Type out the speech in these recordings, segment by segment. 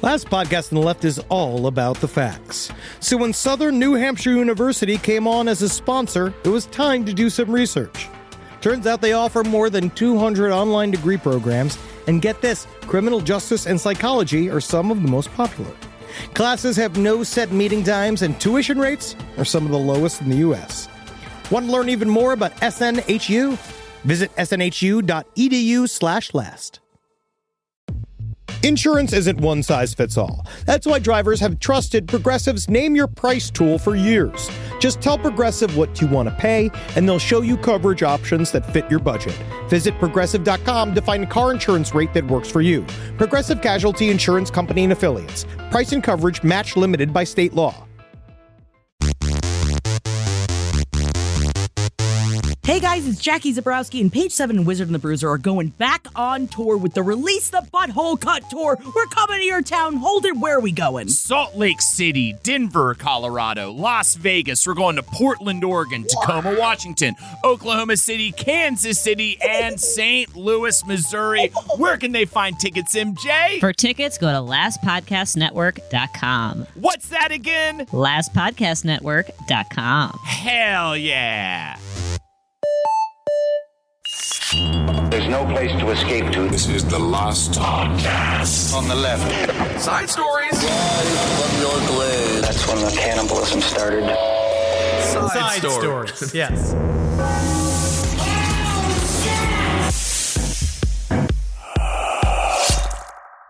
Last podcast on the left is all about the facts. So when Southern New Hampshire University came on as a sponsor, it was time to do some research. Turns out they offer more than 200 online degree programs, and get this, criminal justice and psychology are some of the most popular. Classes have no set meeting times, and tuition rates are some of the lowest in the U.S. Want to learn even more about SNHU? Visit snhu.edu/last. Insurance isn't one size fits all. That's why drivers have trusted Progressive's Name Your Price tool for years. Just tell Progressive what you want to pay, and they'll show you coverage options that fit your budget. Visit Progressive.com to find a car insurance rate that works for you. Progressive Casualty Insurance Company and Affiliates. Price and coverage match limited by state law. Hey guys, it's Jackie Zabrowski, and Page 7 and Wizard and the Bruiser are going back on tour with the Release the Butthole Cut Tour. We're coming to your town. Hold it, where are we going? Salt Lake City, Denver, Colorado, Las Vegas. We're going to Portland, Oregon, Tacoma, Washington, Oklahoma City, Kansas City, and St. Louis, Missouri. Where can they find tickets, MJ? For tickets, go to lastpodcastnetwork.com. What's that again? Lastpodcastnetwork.com. Hell yeah. There's no place to escape to. This is the last podcast. On the left. Side stories. From your glade. That's when the cannibalism started. Side stories. Yes.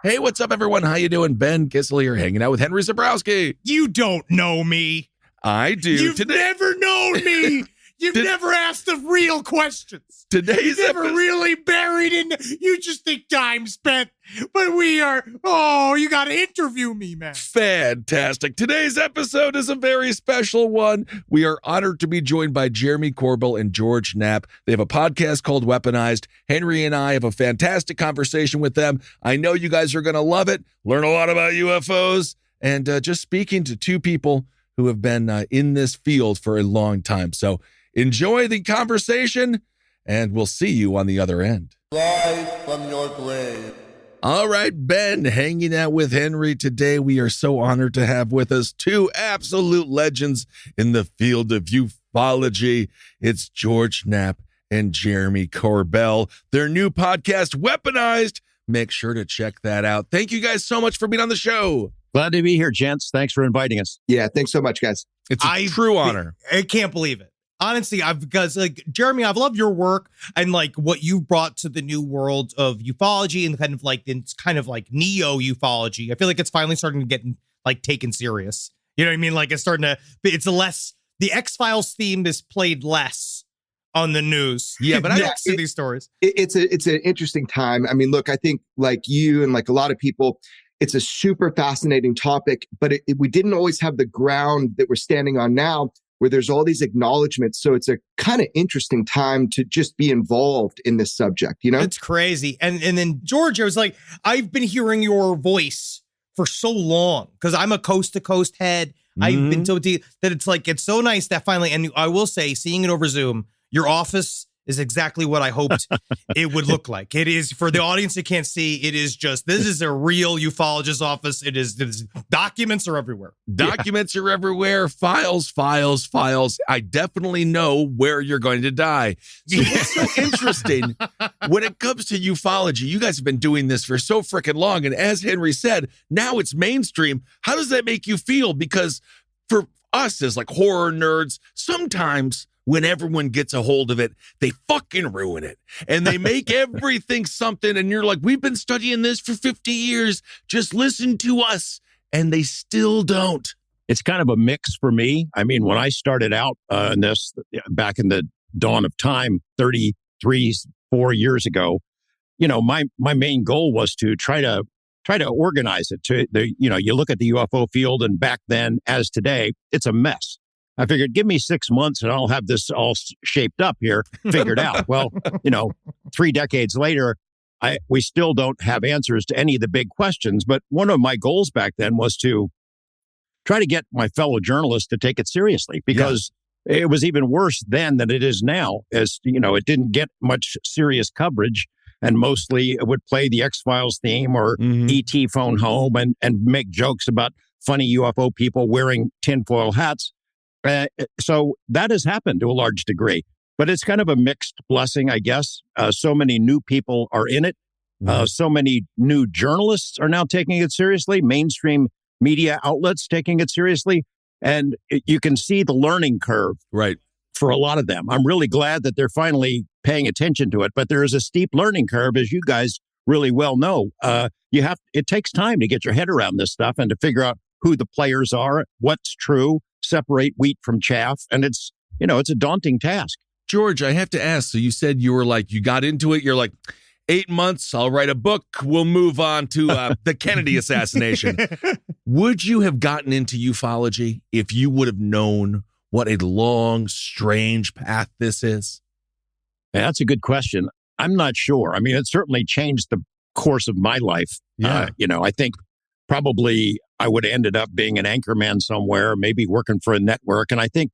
Hey, what's up, everyone? How you doing? Ben Kissel here, hanging out with Henry Zabrowski. You don't know me. I do. You've never known me. You've never asked the real questions. Today's never really buried in. You just think time spent, but we are. Oh, you got to interview me, man. Fantastic. Today's episode is a very special one. We are honored to be joined by Jeremy Corbell and George Knapp. They have a podcast called Weaponized. Henry and I have a fantastic conversation with them. I know you guys are going to love it, learn a lot about UFOs, and just speaking to two people who have been in this field for a long time. So enjoy the conversation, and we'll see you on the other end. Live from your grave. All right, Ben, hanging out with Henry today. We are so honored to have with us two absolute legends in the field of ufology. It's George Knapp and Jeremy Corbell. Their new podcast, Weaponized. Make sure to check that out. Thank you guys so much for being on the show. Glad to be here, gents. Thanks for inviting us. Yeah, thanks so much, guys. It's a true honor. I can't believe it. Honestly, because Jeremy, I've loved your work and like what you brought to the new world of ufology and kind of like neo ufology. I feel like it's finally starting to get like taken serious. You know what I mean? Like it's starting to. The X-Files theme is played less on the news. Yeah, but next to these stories, it's an interesting time. I mean, look, I think like you and like a lot of people, it's a super fascinating topic, but we didn't always have the ground that we're standing on now, where there's all these acknowledgments. So it's a kind of interesting time to just be involved in this subject, you know? It's crazy. And then George, I was like, I've been hearing your voice for so long because I'm a coast to coast head. Mm-hmm. I've been so deep that it's like, it's so nice that finally, and I will say, seeing it over Zoom, your office is exactly what I hoped it would look like. It is, for the audience that can't see, it is just, this is a real ufologist office. It is documents are everywhere. Documents are everywhere. Files. I definitely know where you're going to die. So what's so interesting when it comes to ufology, you guys have been doing this for so freaking long. And as Henry said, now it's mainstream. How does that make you feel? Because for us as like horror nerds, sometimes when everyone gets a hold of it, they fucking ruin it. And they make everything something. And you're like, we've been studying this for 50 years. Just listen to us. And they still don't. It's kind of a mix for me. I mean, when I started out in this back in the dawn of time, 4 years ago, you know, my main goal was to try to organize it. You look at the UFO field, and back then as today, it's a mess. I figured, give me 6 months and I'll have this all shaped up here, figured out. Well, 3 decades later, we still don't have answers to any of the big questions. But one of my goals back then was to try to get my fellow journalists to take it seriously, because it was even worse then than it is now. As you know, it didn't get much serious coverage. and mostly would play the X-Files theme or E.T. Phone Home and make jokes about funny UFO people wearing tinfoil hats. So that has happened to a large degree, but it's kind of a mixed blessing, I guess. So many new people are in it. So many new journalists are now taking it seriously, mainstream media outlets taking it seriously. And you can see the learning curve for a lot of them. I'm really glad that they're finally paying attention to it, but there is a steep learning curve, as you guys really well know. It takes time to get your head around this stuff and to figure out who the players are, what's true, separate wheat from chaff. And it's a daunting task. George, I have to ask, so you said you got into it, you're like, 8 months, I'll write a book, we'll move on to the Kennedy assassination. Would you have gotten into ufology if you would have known what a long, strange path this is? Yeah, that's a good question. I'm not sure. I mean, it certainly changed the course of my life. Yeah. I think probably I would have ended up being an anchorman somewhere, maybe working for a network. And I think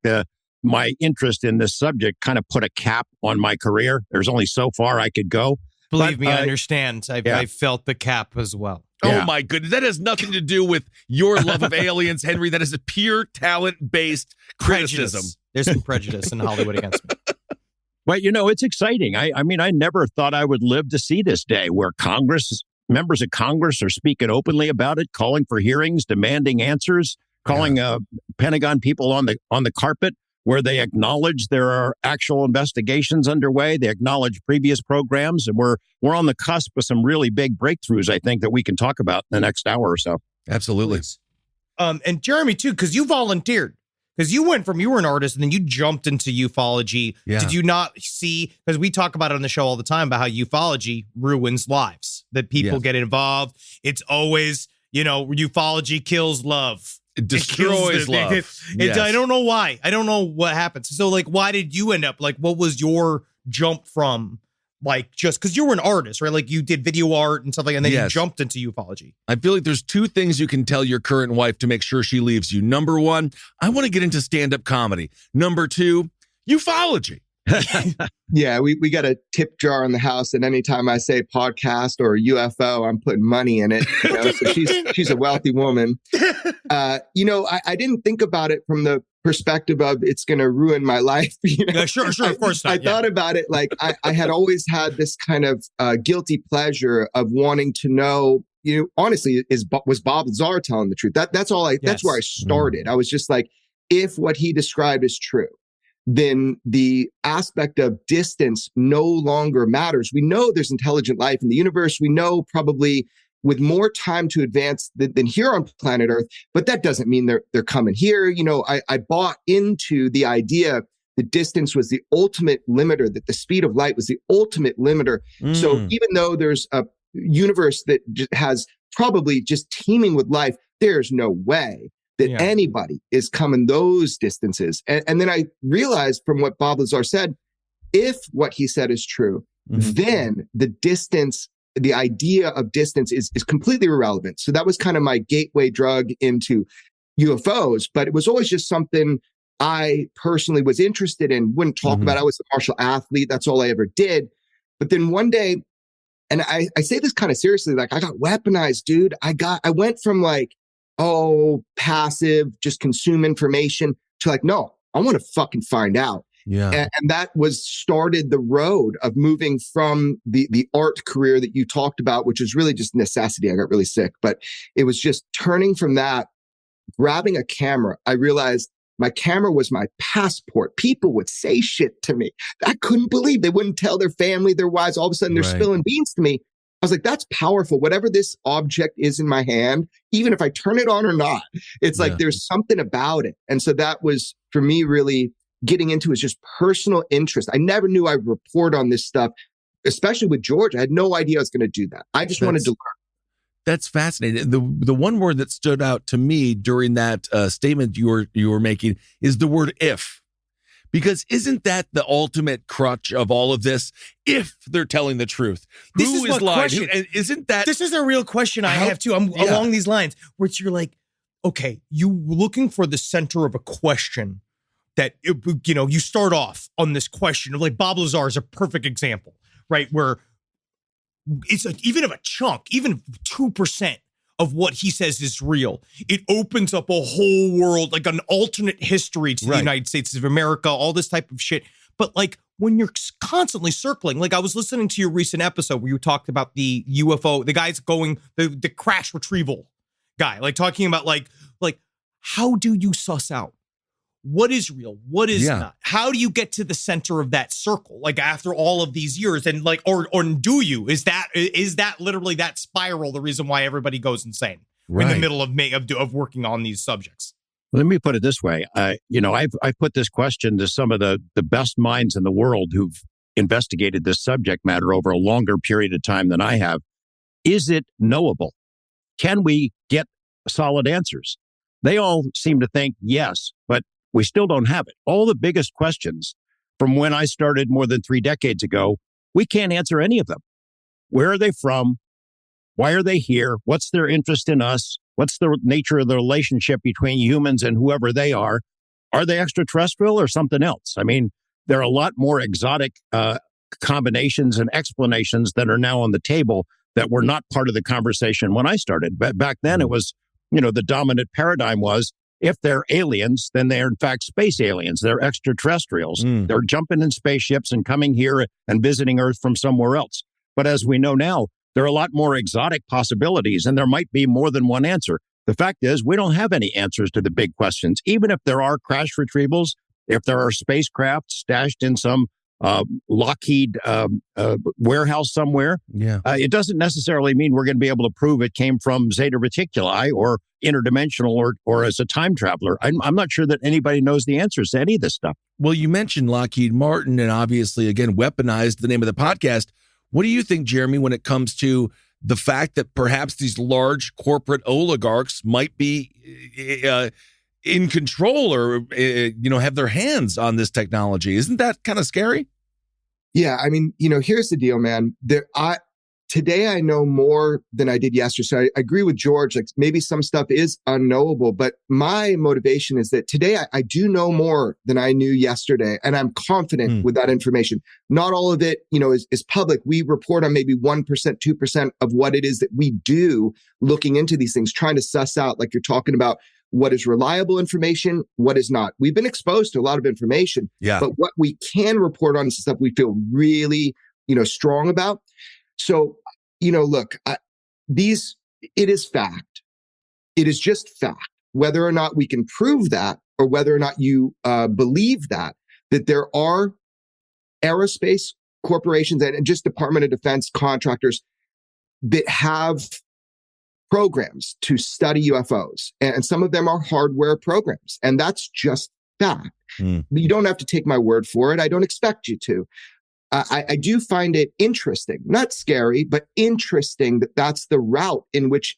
my interest in this subject kind of put a cap on my career. There's only so far I could go. Believe me, I understand. I've felt the cap as well. Oh, my goodness. That has nothing to do with your love of aliens, Henry. That is a pure talent-based criticism. There's some prejudice in Hollywood against me. But, it's exciting. I mean, I never thought I would live to see this day where members of Congress are speaking openly about it, calling for hearings, demanding answers, calling Pentagon people on the carpet, where they acknowledge there are actual investigations underway. They acknowledge previous programs, and we're on the cusp of some really big breakthroughs, I think, that we can talk about in the next hour or so. Absolutely. And Jeremy, too, because you volunteered. Because you were an artist and then you jumped into ufology. Yeah. Did you not see, because we talk about it on the show all the time about how ufology ruins lives, that people get involved. It's always, ufology kills love. It destroys love. Yes. I don't know why. I don't know what happens. So, why did you end up, what was your jump from, just because you were an artist, right? Like, you did video art and stuff like that, and then you jumped into ufology. I feel like there's 2 things you can tell your current wife to make sure she leaves you. Number 1, I want to get into stand-up comedy. Number 2, ufology. Yeah, we got a tip jar in the house, and anytime I say podcast or UFO, I'm putting money in it. So she's a wealthy woman. I didn't think about it from the perspective of it's going to ruin my life. Yeah, sure, of course not. I thought about it like I had always had this kind of guilty pleasure of wanting to know. Honestly, was Bob Lazar telling the truth? That's all. That's where I started. I was just like, if what he described is true, then the aspect of distance no longer matters. We know there's intelligent life in the universe. We know probably with more time to advance than here on planet Earth, but that doesn't mean they're coming here. I bought into the idea that distance was the ultimate limiter, that the speed of light was the ultimate limiter. So even though there's a universe that has probably just teeming with life, there's no way that anybody is coming those distances. And then I realized from what Bob Lazar said, if what he said is true, then the distance, the idea of distance is completely irrelevant. So that was kind of my gateway drug into UFOs, but it was always just something I personally was interested in, wouldn't talk about. I was a martial athlete. That's all I ever did. But then one day, and I say this kind of seriously, I got weaponized, dude. I went from passive, just consume information to no, I want to fucking find out. Yeah. And that started the road of moving from the art career that you talked about, which was really just necessity. I got really sick, but it was just turning from that, grabbing a camera. I realized my camera was my passport. People would say shit to me. I couldn't believe they wouldn't tell their family, their wives. All of a sudden they're spilling beans to me. I was like, that's powerful. Whatever this object is in my hand, even if I turn it on or not, it's like there's something about it. And so that was, for me, really getting into is just personal interest. I never knew I would report on this stuff, especially with George. I had no idea I was going to do that. I just wanted to learn. That's fascinating. The one word that stood out to me during that statement you were making is the word "if," because isn't that the ultimate crutch of all of this? If they're telling the truth, who is lying? And isn't that this is a real question I have too? I'm along these lines, where you're like, okay, you looking for the center of a question that you start off on this question of Bob Lazar is a perfect example, right? Where it's even of a chunk, even 2% of what he says is real, it opens up a whole world, like an alternate history to the United States of America, all this type of shit. But like when you're constantly circling, like I was listening to your recent episode where you talked about the UFO, the guys going, the crash retrieval guy, like talking about like how do you suss out what is real, what is not? How do you get to the center of that circle? Like after all of these years, and like, or do you? Is that literally that spiral the reason why everybody goes insane in the middle of working on these subjects? Let me put it this way. I've put this question to some of the best minds in the world who've investigated this subject matter over a longer period of time than I have. Is it knowable? Can we get solid answers? They all seem to think yes, but we still don't have it. All the biggest questions from when I started more than 3 decades ago, we can't answer any of them. Where are they from? Why are they here? What's their interest in us? What's the nature of the relationship between humans and whoever they are? Are they extraterrestrial or something else? I mean, there are a lot more exotic combinations and explanations that are now on the table that were not part of the conversation when I started. But back then it was, the dominant paradigm was, if they're aliens, then they're in fact space aliens. They're extraterrestrials. They're jumping in spaceships and coming here and visiting Earth from somewhere else. But as we know now, there are a lot more exotic possibilities, and there might be more than one answer. The fact is, we don't have any answers to the big questions. Even if there are crash retrievals, if there are spacecraft stashed in some Lockheed warehouse somewhere, it doesn't necessarily mean we're going to be able to prove it came from Zeta Reticuli or interdimensional or as a time traveler. I'm not sure that anybody knows the answers to any of this stuff. Well, you mentioned Lockheed Martin and obviously, again, Weaponized, the name of the podcast. What do you think, Jeremy, when it comes to the fact that perhaps these large corporate oligarchs might be in control or, have their hands on this technology? Isn't that kind of scary? Yeah. I mean, here's the deal, man. Today I know more than I did yesterday. So I agree with George, like maybe some stuff is unknowable, but my motivation is that today I do know more than I knew yesterday. And I'm confident with that information. Not all of it, is public. We report on maybe 1%, 2% of what it is that we do looking into these things, trying to suss out, like you're talking about, what is reliable information, what is not. We've been exposed to a lot of information, but what we can report on is stuff we feel really, strong about. So, look, it is fact. It is just fact. Whether or not we can prove that, or whether or not you believe that there are aerospace corporations and just Department of Defense contractors that have programs to study UFOs. And some of them are hardware programs. And that's just fact. You don't have to take my word for it. I don't expect you to. I do find it interesting, not scary, but interesting that that's the route in which,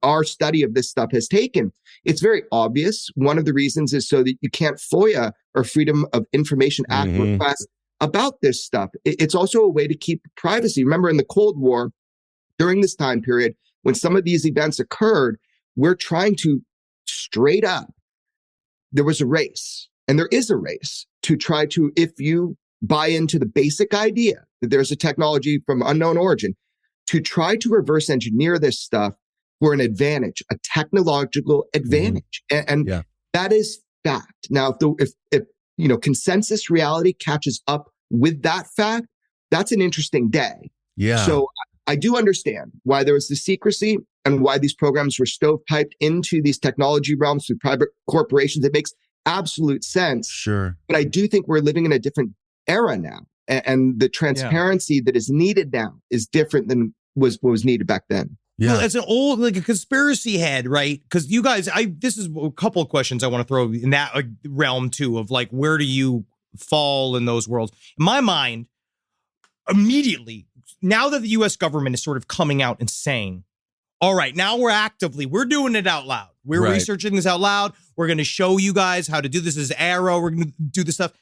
our study of this stuff has taken. It's very obvious. One of the reasons is so that you can't FOIA or Freedom of Information Act request about this stuff. It's also a way to keep privacy. Remember in the Cold War, during this time period, when some of these events occurred, we're trying to straight up, there was a race, and there is a race to try to, if you buy into the basic idea that there's a technology from unknown origin, to try to reverse engineer this stuff for an advantage, a technological advantage. And that is fact. Now, if consensus reality catches up with that fact, that's an interesting day. Yeah. So I do understand why there was the secrecy and why these programs were stovepiped into these technology realms through private corporations. It makes absolute sense. Sure. But I do think we're living in a different era now. And the transparency that is needed now is different than what was needed back then. Yeah. Well, as an old, like a conspiracy head, right? Because you guys, this is a couple of questions I want to throw in that realm too, of like, where do you fall in those worlds? In my mind, immediately, now that the U.S. government is sort of coming out and saying, all right, now we're doing it out loud. We're researching this out loud. We're going to show you guys how to do this as Arrow. We're going to do this stuff.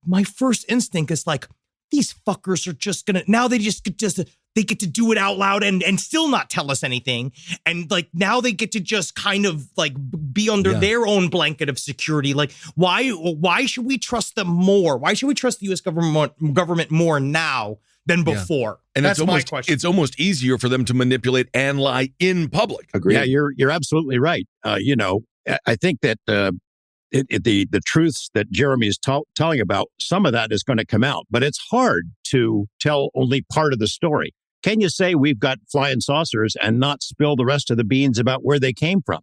My first instinct is like, these fuckers are just going to, now they they get to do it out loud and still not tell us anything. And like, now they get to just kind of like be under their own blanket of security. Like, why should we trust them more? Why should we trust the U.S. government more now than Yeah. before. And That's my it's question. almost easier for them to manipulate and lie in public. Agreed. Yeah, you're absolutely right. I think that the truths that Jeremy is telling about, some of that is going to come out, but it's hard to tell only part of the story. Can you say we've got flying saucers and not spill the rest of the beans about where they came from?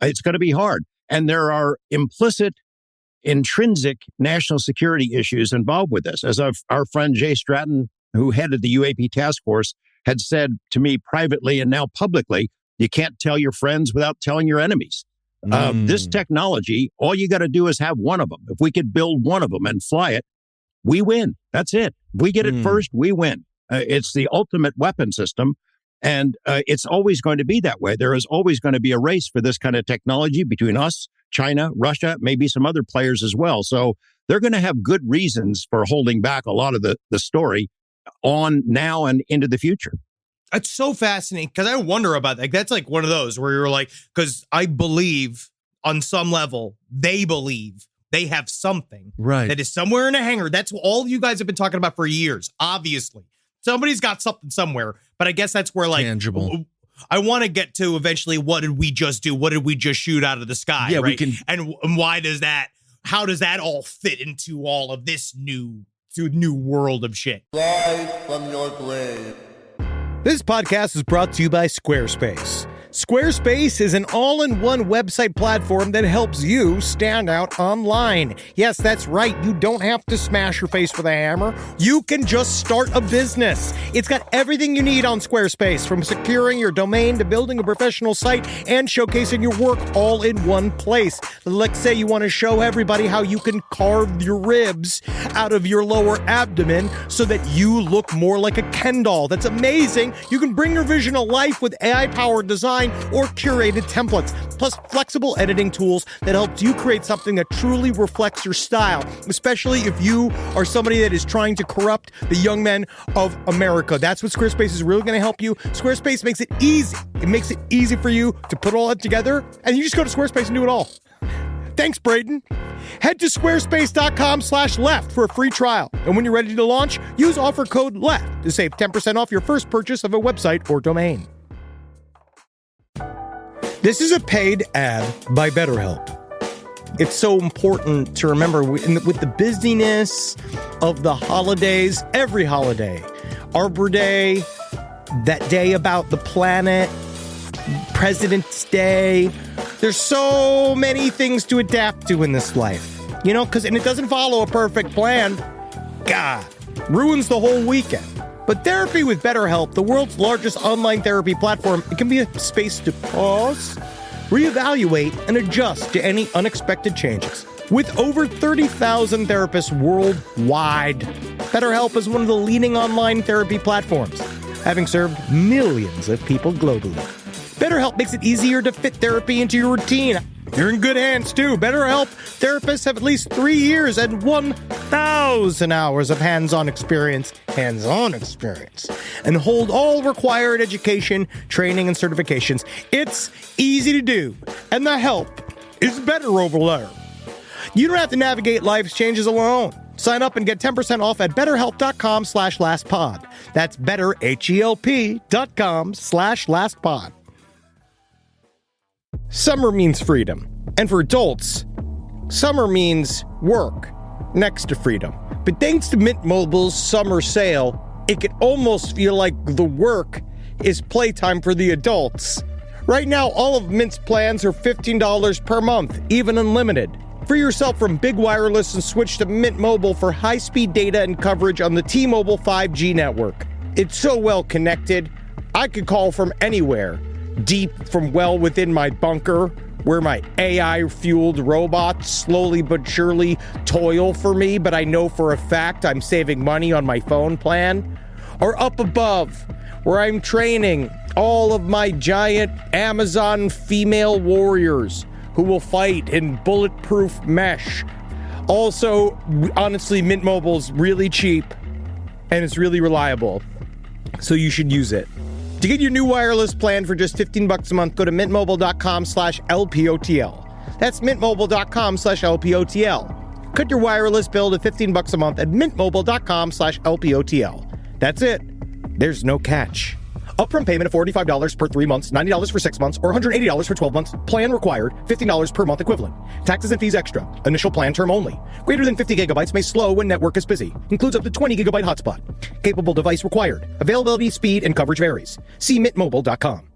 It's going to be hard. And there are implicit, intrinsic national security issues involved with this. As our friend Jay Stratton, who headed the UAP task force, had said to me privately and now publicly, you can't tell your friends without telling your enemies. This technology, all you got to do is have one of them. If we could build one of them and fly it, we win. That's it. If we get it first, we win. It's the ultimate weapon system. And it's always going to be that way. There is always going to be a race for this kind of technology between us, China, Russia, maybe some other players as well. So they're going to have good reasons for holding back a lot of the story on now and into the future. It's so fascinating because I wonder about that. Like, that's like one of those where you're like, because I believe on some level, they believe they have something that is somewhere in a hangar. That's all you guys have been talking about for years, obviously. Somebody's got something somewhere, but I guess that's where like Tangible. I want to get to eventually. What did we just do? What did we just shoot out of the sky? Yeah, right? we can. And why does that? How does that all fit into all of this new world of shit? Live from your grave. This podcast is brought to you by Squarespace. Squarespace is an all-in-one website platform that helps you stand out online. Yes, that's right. You don't have to smash your face with a hammer. You can just start a business. It's got everything you need on Squarespace, from securing your domain to building a professional site and showcasing your work all in one place. Let's say you want to show everybody how you can carve your ribs out of your lower abdomen so that you look more like a Ken doll. That's amazing. You can bring your vision to life with AI-powered design or curated templates, plus flexible editing tools that helps you create something that truly reflects your style, especially if you are somebody that is trying to corrupt the young men of America. That's what Squarespace is really going to help you. Squarespace makes it easy. It makes it easy for you to put all that together, and you just go to Squarespace and do it all. Thanks, Braden. Head to squarespace.com/left for a free trial. And when you're ready to launch, use offer code LEFT to save 10% off your first purchase of a website or domain. This is a paid ad by BetterHelp. It's so important to remember with the busyness of the holidays, every holiday, Arbor Day, that day about the planet, President's Day. There's so many things to adapt to in this life, and it doesn't follow a perfect plan. God, ruins the whole weekend. But therapy with BetterHelp, the world's largest online therapy platform, it can be a space to pause, reevaluate, and adjust to any unexpected changes. With over 30,000 therapists worldwide, BetterHelp is one of the leading online therapy platforms, having served millions of people globally. BetterHelp makes it easier to fit therapy into your routine. You're in good hands, too. BetterHelp therapists have at least 3 years and 1,000 hours of hands-on experience, and hold all required education, training, and certifications. It's easy to do, and the help is better over there. You don't have to navigate life's changes alone. Sign up and get 10% off at betterhelp.com/lastpod. That's betterhelp.com/lastpod. Summer means freedom. And for adults, summer means work next to freedom. But thanks to Mint Mobile's summer sale, it can almost feel like the work is playtime for the adults. Right now, all of Mint's plans are $15 per month, even unlimited. Free yourself from big wireless and switch to Mint Mobile for high-speed data and coverage on the T-Mobile 5G network. It's so well connected, I could call from anywhere. Deep from well within my bunker, where my AI-fueled robots slowly but surely toil for me, but I know for a fact I'm saving money on my phone plan. Or up above, where I'm training all of my giant Amazon female warriors who will fight in bulletproof mesh. Also, honestly, Mint Mobile's really cheap, and it's really reliable, so you should use it. To get your new wireless plan for just $15 a month, go to mintmobile.com/LPOTL. That's mintmobile.com/LPOTL. Cut your wireless bill to $15 a month at mintmobile.com/LPOTL. That's it. There's no catch. Upfront payment of $45 per 3 months, $90 for 6 months, or $180 for 12 months. Plan required, $15 per month equivalent. Taxes and fees extra. Initial plan term only. Greater than 50 gigabytes may slow when network is busy. Includes up to 20 gigabyte hotspot. Capable device required. Availability, speed, and coverage varies. See mintmobile.com.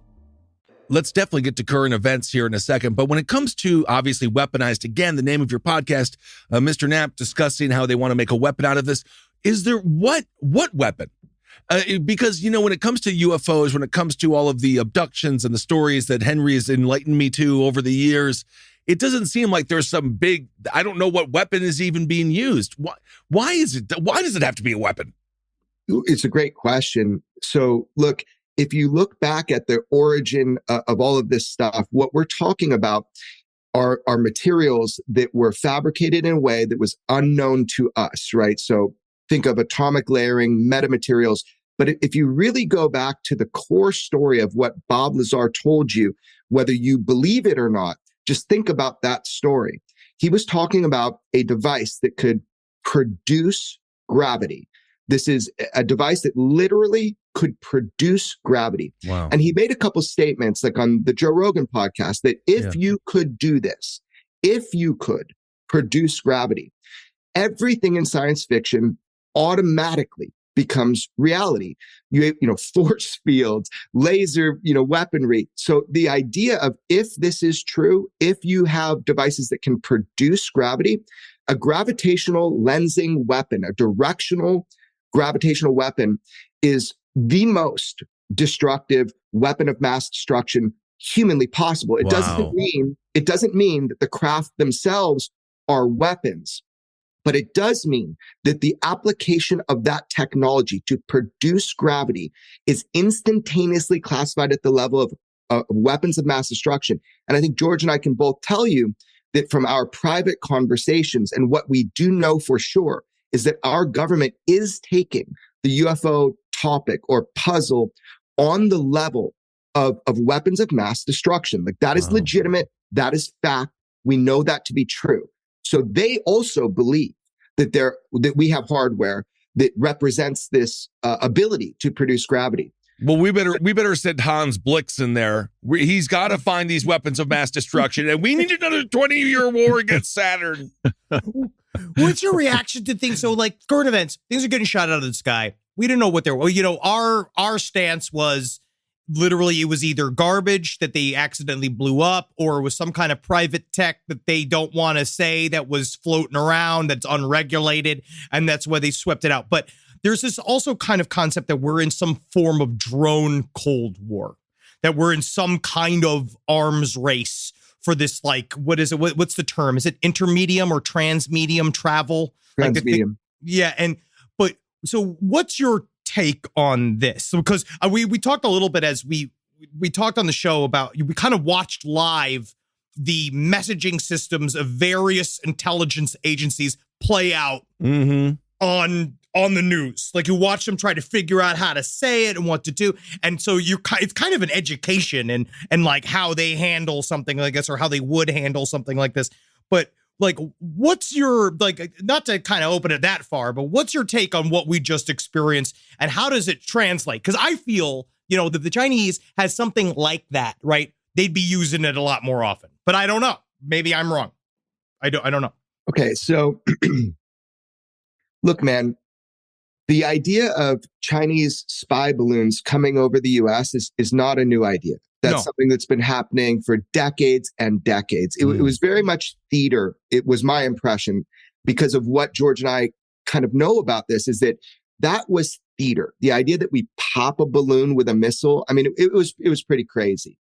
Let's definitely get to current events here in a second. But when it comes to, obviously, Weaponized, again, the name of your podcast, Mr. Knapp discussing how they want to make a weapon out of this. Is there what weapon? Because, when it comes to UFOs, when it comes to all of the abductions and the stories that Henry has enlightened me to over the years, it doesn't seem like there's some big, I don't know what weapon is even being used. Why does it have to be a weapon? It's a great question. So look, if you look back at the origin of all of this stuff, what we're talking about are materials that were fabricated in a way that was unknown to us, right? So think of atomic layering, metamaterials. But if you really go back to the core story of what Bob Lazar told you, whether you believe it or not, just think about that story. He was talking about a device that could produce gravity. This is a device that literally could produce gravity. Wow. And he made a couple statements, like on the Joe Rogan podcast, that if you could do this, if you could produce gravity, everything in science fiction automatically becomes reality. You force fields, laser, weaponry. So the idea of, if this is true, if you have devices that can produce gravity, a gravitational lensing weapon, a directional gravitational weapon, is the most destructive weapon of mass destruction humanly possible. It doesn't mean that the craft themselves are weapons. But it does mean that the application of that technology to produce gravity is instantaneously classified at the level of weapons of mass destruction. And I think George and I can both tell you that from our private conversations, and what we do know for sure is that our government is taking the UFO topic or puzzle on the level of weapons of mass destruction. Like, that is legitimate. That is fact. We know that to be true. So they also believe that we have hardware that represents this ability to produce gravity. Well, we better send Hans Blix in there. He's got to find these weapons of mass destruction, and we need another 20-year war against Saturn. What's your reaction to things? So, like, current events, things are getting shot out of the sky. We didn't know what they were. Well, our stance was literally it was either garbage that they accidentally blew up, or it was some kind of private tech that they don't want to say that was floating around that's unregulated, and that's why they swept it out. But there's this also kind of concept that we're in some form of drone Cold War, that we're in some kind of arms race for this, like, what is it? What's the term? Is it intermedium or transmedium travel? Transmedium. But so what's your take on this? Because we talked a little bit as we talked on the show about, we kind of watched live the messaging systems of various intelligence agencies play out on the news. Like, you watch them try to figure out how to say it and what to do. And so it's kind of an education and like how they handle something like this, or how they would handle something like this. But like, what's your, like, not to kind of open it that far, but what's your take on what we just experienced, and how does it translate? Because I feel, that the Chinese has something like that, right? They'd be using it a lot more often, but I don't know. Maybe I'm wrong. I don't know. Okay. So look, man, the idea of Chinese spy balloons coming over the US is not a new idea. That's something that's been happening for decades and decades. It was very much theater. It was my impression, because of what George and I kind of know about this, is that was theater. The idea that we pop a balloon with a missile. I mean, it was pretty crazy.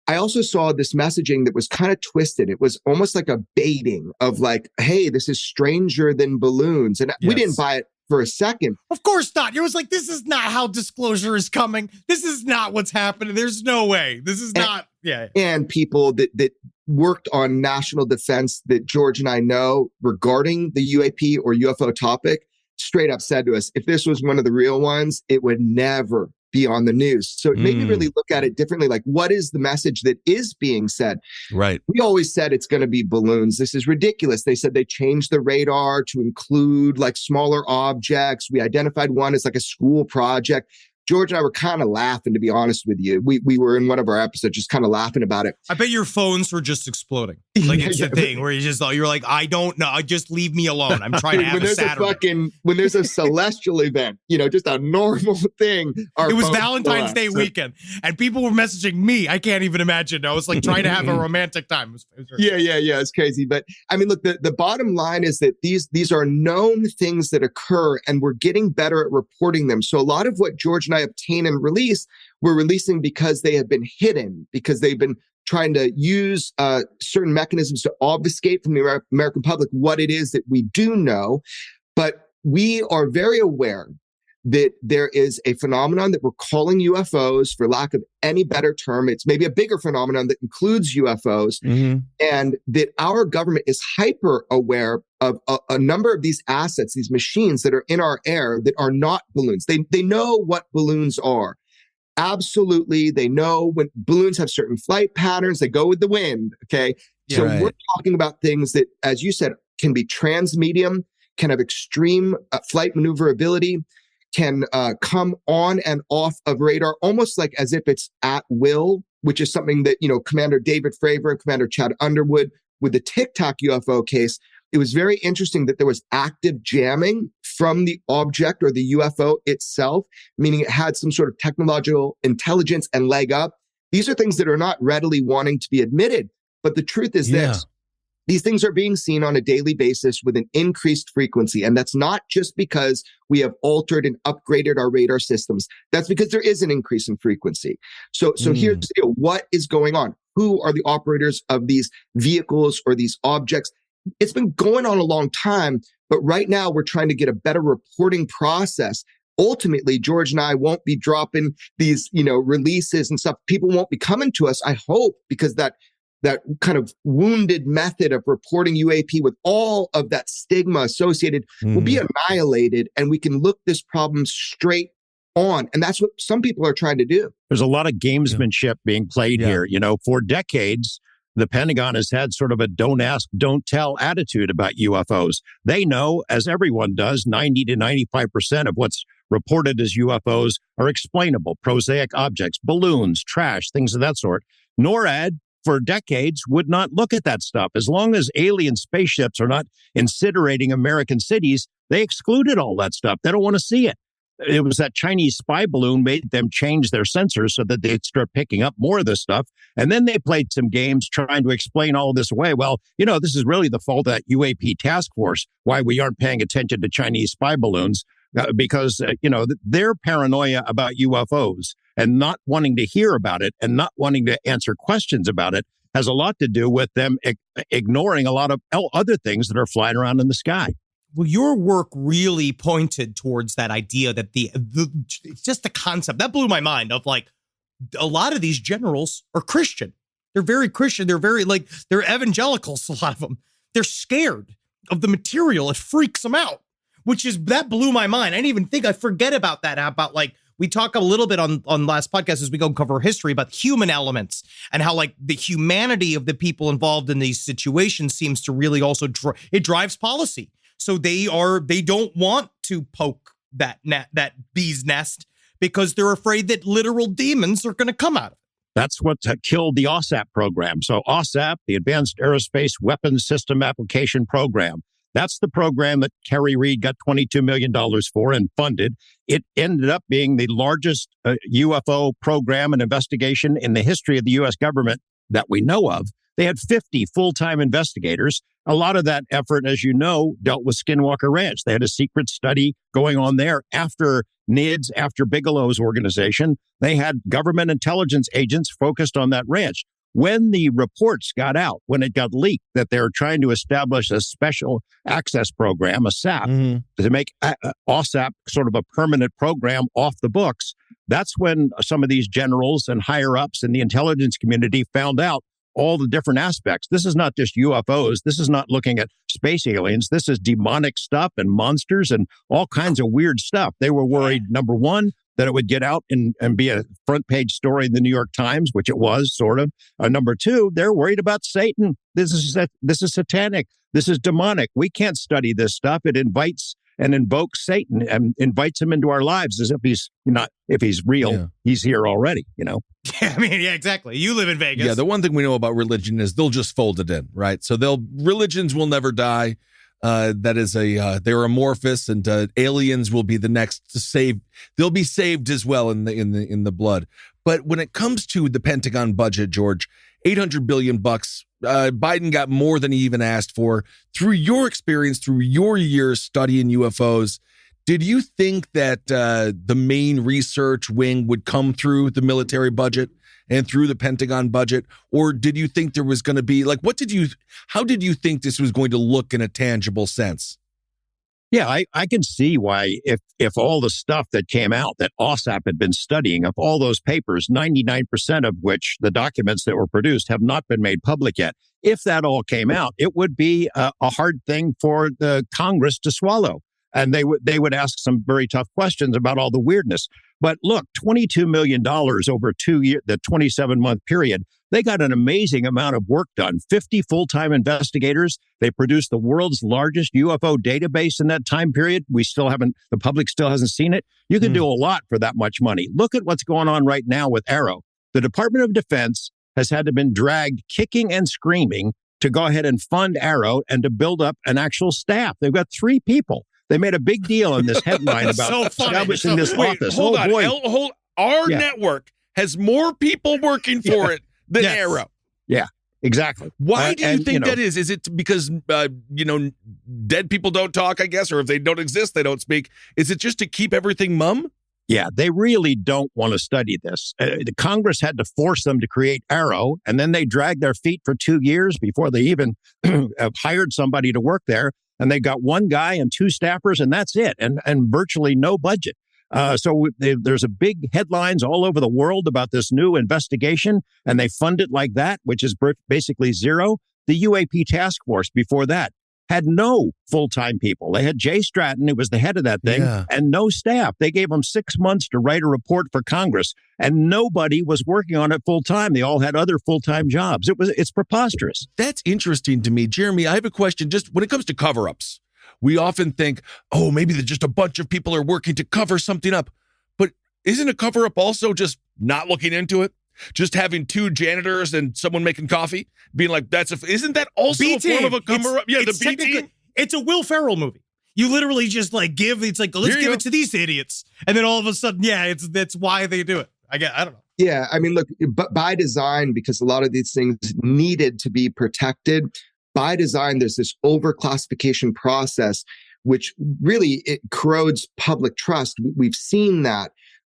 I also saw this messaging that was kind of twisted. It was almost like a baiting of like, hey, this is stranger than balloons. And we didn't buy it for a second. Of course not. It was like, this is not how disclosure is coming. This is not what's happening. There's no way. This is not. Yeah. And people that worked on national defense that George and I know regarding the UAP or UFO topic straight up said to us, if this was one of the real ones, it would never be on the news. So it made me really look at it differently. Like, what is the message that is being said? Right. We always said it's going to be balloons. This is ridiculous. They said they changed the radar to include like smaller objects. We identified one as like a school project. George and I were kind of laughing, to be honest with you. We were in one of our episodes just kind of laughing about it. I bet your phones were just exploding. Like it's the thing where you're like, I don't know. Just leave me alone. I'm trying to have a Saturday. When there's a celestial event, just a normal thing. It was Valentine's Day weekend and people were messaging me. I can't even imagine. I was like trying to have a romantic time. Yeah. It's crazy. But I mean, look, the bottom line is that these are known things that occur and we're getting better at reporting them. So a lot of what George and I obtain and release, we're releasing because they have been hidden, because they've been trying to use certain mechanisms to obfuscate from the American public what it is that we do know. But we are very aware that there is a phenomenon that we're calling UFOs, for lack of any better term. It's maybe a bigger phenomenon that includes UFOs, and that our government is hyper aware of a number of these assets, these machines that are in our air that are not balloons. They know what balloons are. Absolutely. They know when balloons have certain flight patterns, they go with the wind. Okay. Yeah, so right. We're talking about things that, as you said, can be transmedium, can have extreme flight maneuverability, can come on and off of radar, almost like as if it's at will, which is something that, Commander David Fravor and Commander Chad Underwood with the Tic Tac UFO case, it was very interesting that there was active jamming from the object or the UFO itself, meaning it had some sort of technological intelligence and leg up. These are things that are not readily wanting to be admitted. But the truth is this. These things are being seen on a daily basis with an increased frequency. And that's not just because we have altered and upgraded our radar systems. That's because there is an increase in frequency. So here's the deal. What is going on? Who are the operators of these vehicles or these objects? It's been going on a long time, but right now we're trying to get a better reporting process. Ultimately, George and I won't be dropping these, releases and stuff. People won't be coming to us, I hope, because that kind of wounded method of reporting UAP with all of that stigma associated will be annihilated, and we can look this problem straight on. And that's what some people are trying to do. There's a lot of gamesmanship being played here. For decades, the Pentagon has had sort of a don't ask, don't tell attitude about UFOs. They know, as everyone does, 90 to 95% of what's reported as UFOs are explainable, prosaic objects, balloons, trash, things of that sort. NORAD, for decades, would not look at that stuff. As long as alien spaceships are not incinerating American cities, they excluded all that stuff. They don't want to see it. It was that Chinese spy balloon made them change their sensors so that they'd start picking up more of this stuff. And then they played some games trying to explain all this away. Well, this is really the fault of that UAP task force, why we aren't paying attention to Chinese spy balloons, because, their paranoia about UFOs and not wanting to hear about it and not wanting to answer questions about it has a lot to do with them ignoring a lot of other things that are flying around in the sky. Well, your work really pointed towards that idea that it's just the concept that blew my mind of like a lot of these generals are Christian. They're very Christian. They're very they're evangelicals. A lot of them. They're scared of the material. It freaks them out, that blew my mind. I didn't even think I forget about that. About we talk a little bit on last podcast as we go cover history about human elements and how the humanity of the people involved in these situations seems to really also it drives policy. So they don't want to poke that bee's nest because they're afraid that literal demons are going to come out of it. That's what killed the OSAP program. So OSAP, the Advanced Aerospace Weapons System Application Program, that's the program that Kerry Reid got $22 million for and funded. It ended up being the largest UFO program and investigation in the history of the U.S. government that we know of. They had 50 full-time investigators. A lot of that effort, as you know, dealt with Skinwalker Ranch. They had a secret study going on there after NIDS, after Bigelow's organization. They had government intelligence agents focused on that ranch. When the reports got out, when it got leaked that they're trying to establish a special access program, a SAP, to make OSAP sort of a permanent program off the books, that's when some of these generals and higher-ups in the intelligence community found out all the different aspects. This is not just UFOs. This is not looking at space aliens. This is demonic stuff and monsters and all kinds of weird stuff. They were worried, number one, that it would get out and be a front page story in the New York Times, which it was, sort of. Number two, they're worried about Satan. This is satanic. This is demonic. We can't study this stuff. It invites and invokes Satan and invites him into our lives as if he's real. Yeah. He's here already, Yeah, exactly. You live in Vegas. Yeah, the one thing we know about religion is they'll just fold it in, right? So religions will never die. That is they're amorphous, and aliens will be the next to save. They'll be saved as well in the blood. But when it comes to the Pentagon budget, George, $800 billion, Biden got more than he even asked for. Through your experience, through your years studying UFOs, did you think that the main research wing would come through the military budget and through the Pentagon budget? Or did you think there was going to be, how did you think this was going to look in a tangible sense? Yeah, I can see why if all the stuff that came out that OSAP had been studying, of all those papers, 99% of which the documents that were produced have not been made public yet. If that all came out, it would be a hard thing for the Congress to swallow. And they would ask some very tough questions about all the weirdness. But look, $22 million over 2 years, the 27-month period, they got an amazing amount of work done. 50 full-time investigators. They produced the world's largest UFO database in that time period. The public still hasn't seen it. You can do a lot for that much money. Look at what's going on right now with Arrow. The Department of Defense has had to been dragged kicking and screaming to go ahead and fund Arrow and to build up an actual staff. They've got 3 people. They made a big deal in this headline about establishing this office. Hold on. Our network has more people working for it than Arrow. Yeah, exactly. Why do you think that is? Is it because, dead people don't talk, I guess, or if they don't exist, they don't speak? Is it just to keep everything mum? Yeah, they really don't want to study this. The Congress had to force them to create Arrow, and then they dragged their feet for 2 years before they even hired somebody to work there. And they got 1 guy and 2 staffers, and that's it, and virtually no budget. So there's a big headlines all over the world about this new investigation, and they fund it like that, which is basically zero. The UAP task force before that had no full-time people. They had Jay Stratton, who was the head of that thing, and no staff. They gave them 6 months to write a report for Congress, and nobody was working on it full-time. They all had other full-time jobs. It's preposterous. That's interesting to me. Jeremy, I have a question just when it comes to cover-ups. We often think, maybe just a bunch of people are working to cover something up. But isn't a cover-up also just not looking into it? Just having 2 janitors and someone making coffee, being like, isn't that also a form of a cover-up? Yeah, the B-team. It's a Will Ferrell movie. You literally just let's give it to these idiots. And then all of a sudden, that's why they do it. I don't know. Yeah, look, but by design, because a lot of these things needed to be protected, by design, there's this overclassification process, which really, it corrodes public trust. We've seen that.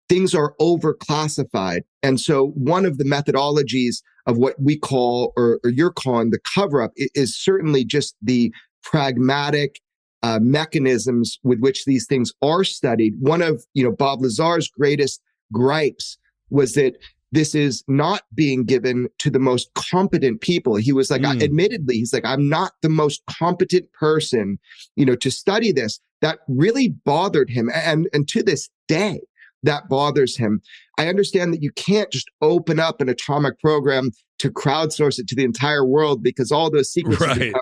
Things are overclassified. And so one of the methodologies of what we call, or you're calling, the cover-up is certainly just the pragmatic mechanisms with which these things are studied. One of Bob Lazar's greatest gripes was that this is not being given to the most competent people. He was like, admittedly, he's like, I'm not the most competent person, to study this. That really bothered him. And to this day, that bothers him. I understand that you can't just open up an atomic program to crowdsource it to the entire world because all those secrets come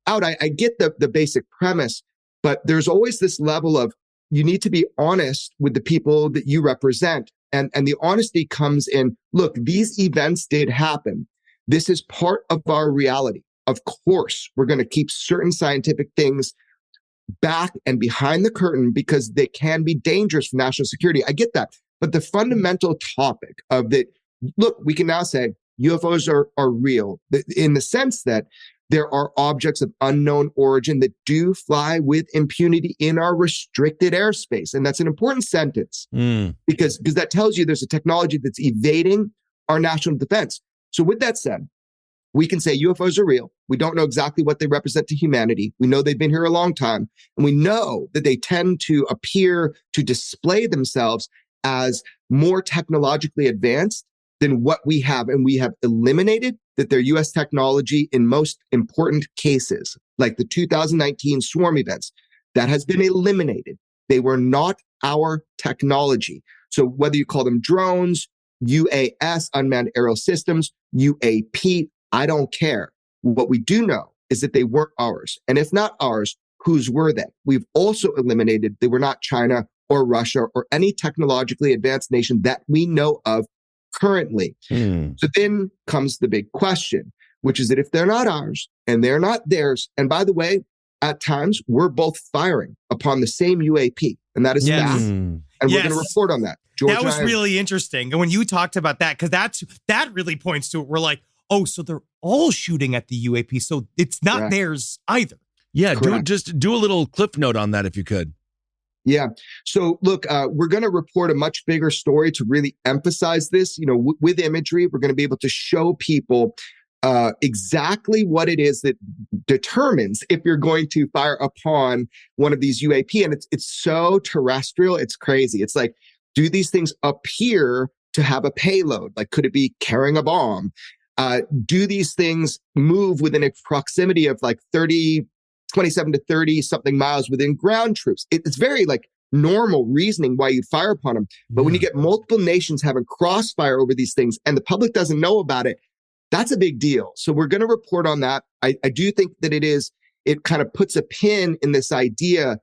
out. I get the basic premise, but there's always this level of you need to be honest with the people that you represent. And the honesty comes in, look, these events did happen. This is part of our reality. Of course, we're going to keep certain scientific things back and behind the curtain because they can be dangerous for national security. I get that. But the fundamental topic of that, look, we can now say UFOs are real in the sense that there are objects of unknown origin that do fly with impunity in our restricted airspace. And that's an important sentence because that tells you there's a technology that's evading our national defense. So with that said, we can say UFOs are real. We don't know exactly what they represent to humanity. We know they've been here a long time. And we know that they tend to appear to display themselves as more technologically advanced than what we have. And we have eliminated that they're U.S. technology in most important cases, like the 2019 swarm events. That has been eliminated. They were not our technology. So whether you call them drones, UAS, unmanned aerial systems, UAP, I don't care. What we do know is that they weren't ours. And if not ours, whose were they? We've also eliminated they were not China or Russia or any technologically advanced nation that we know of currently. So then comes the big question, which is that if they're not ours and they're not theirs, and by the way, at times we're both firing upon the same UAP, and that is fact. And we're going to report on that. George, that was really interesting. And when you talked about that, because that really points to it. We're like, oh, so they're all shooting at the UAP, so it's not theirs either. Yeah, do a little clip note on that if you could. Yeah. So look, we're going to report a much bigger story to really emphasize this. You know, with imagery, we're going to be able to show people exactly what it is that determines if you're going to fire upon one of these UAP. And it's so terrestrial, it's crazy. It's like, do these things appear to have a payload? Like, could it be carrying a bomb? Do these things move within a proximity of like 27 to 30 something miles within ground troops? It's very like normal reasoning why you'd fire upon them. But when you get multiple nations having crossfire over these things and the public doesn't know about it, that's a big deal. So we're going to report on that. I do think that it kind of puts a pin in this idea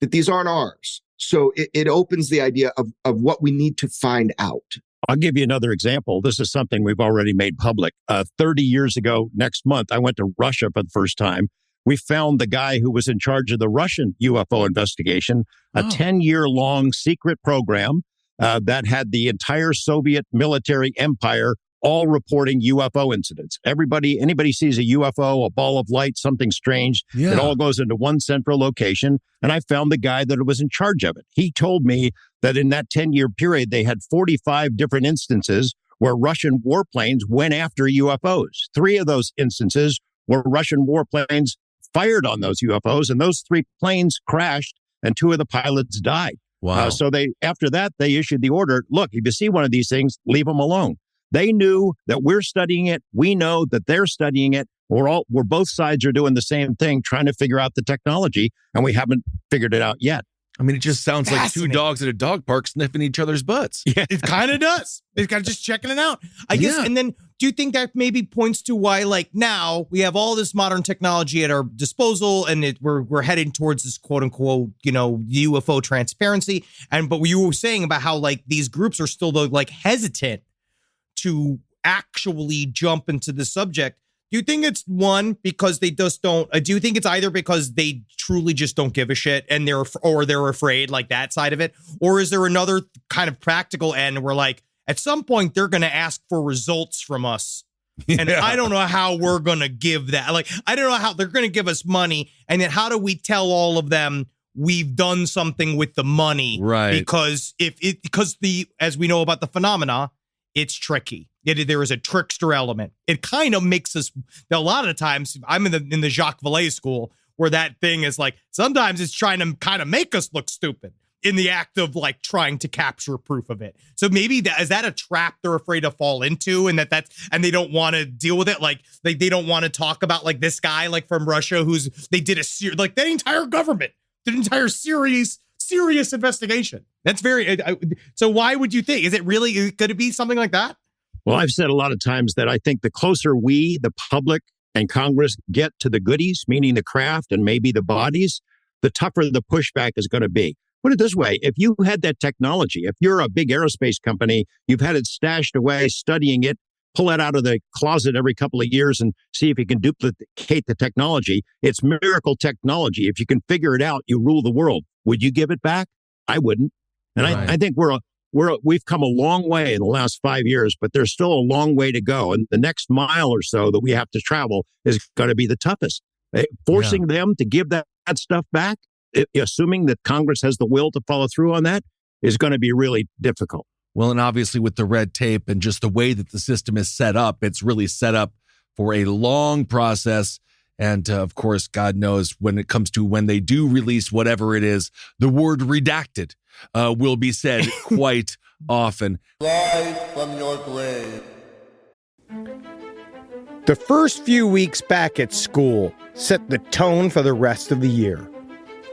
that these aren't ours. So it opens the idea of what we need to find out. I'll give you another example. This is something we've already made public. 30 years ago, next month, I went to Russia for the first time. We found the guy who was in charge of the Russian UFO investigation, a 10-year-long secret program that had the entire Soviet military empire all reporting UFO incidents. Anybody sees a UFO, a ball of light, something strange, it all goes into one central location. And I found the guy that was in charge of it. He told me that in that 10-year period, they had 45 different instances where Russian warplanes went after UFOs. 3 of those instances were Russian warplanes fired on those UFOs, and those 3 planes crashed, and 2 of the pilots died. Wow. So after that, they issued the order, look, if you see one of these things, leave them alone. They knew that we're studying it. We know that they're studying it. We're both sides are doing the same thing, trying to figure out the technology, and we haven't figured it out yet. I mean, it just sounds like 2 dogs at a dog park sniffing each other's butts. Yeah, it kind of does. It's kind of just checking it out, I guess. And then do you think that maybe points to why, like, now we have all this modern technology at our disposal and we're heading towards this quote unquote, UFO transparency. But you were saying about how like these groups are still like hesitant to actually jump into the subject. Do you think it's one, because they just don't, do you think it's either because they truly just don't give a shit and they're afraid, like that side of it? Or is there another kind of practical end where like at some point they're going to ask for results from us? And I don't know how we're going to give that. Like, I don't know how they're going to give us money. And then how do we tell all of them we've done something with the money? Right. Because as we know about the phenomena, it's tricky. There is a trickster element. It kind of makes us, a lot of the times, I'm in the Jacques Vallée school, where that thing is like, sometimes it's trying to kind of make us look stupid in the act of like trying to capture proof of it. So maybe is that a trap they're afraid to fall into, and and they don't want to deal with it? Like they don't want to talk about like this guy like from Russia they did like that entire government did an entire serious investigation. That's very, so why would you think? Could it be something like that? Well, I've said a lot of times that I think the closer we, the public and Congress, get to the goodies, meaning the craft and maybe the bodies, the tougher the pushback is going to be. Put it this way, if you had that technology, if you're a big aerospace company, you've had it stashed away, studying it, pull it out of the closet every couple of years and see if you can duplicate the technology. It's miracle technology. If you can figure it out, you rule the world. Would you give it back? I wouldn't. And right. I think we've come a long way in the last 5 years, but there's still a long way to go. And the next mile or so that we have to travel is going to be the toughest. Forcing them to give that stuff back, assuming that Congress has the will to follow through on that, is going to be really difficult. Well, and obviously with the red tape and just the way that the system is set up, it's really set up for a long process. And of course, God knows when it comes to when they do release whatever it is, the word redacted will be said quite often. Rise from your grave. The first few weeks back at school set the tone for the rest of the year.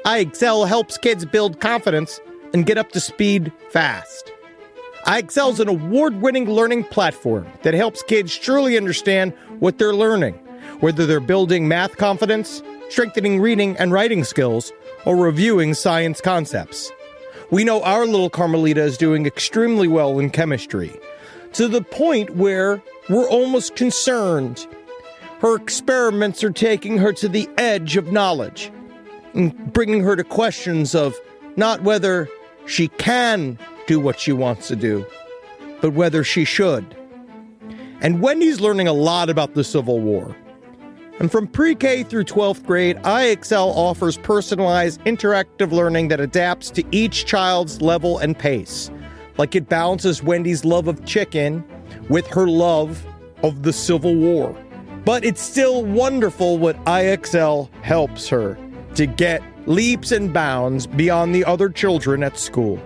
iExcel helps kids build confidence and get up to speed fast. IXL is an award-winning learning platform that helps kids truly understand what they're learning, whether they're building math confidence, strengthening reading and writing skills, or reviewing science concepts. We know our little Carmelita is doing extremely well in chemistry, to the point where we're almost concerned. Her experiments are taking her to the edge of knowledge and bringing her to questions of not whether she can do what she wants to do, but whether she should. And Wendy's learning a lot about the Civil War. And from pre-K through 12th grade, IXL offers personalized interactive learning that adapts to each child's level and pace. Like it balances Wendy's love of chicken with her love of the Civil War. But it's still wonderful what IXL helps her to get leaps and bounds beyond the other children at school.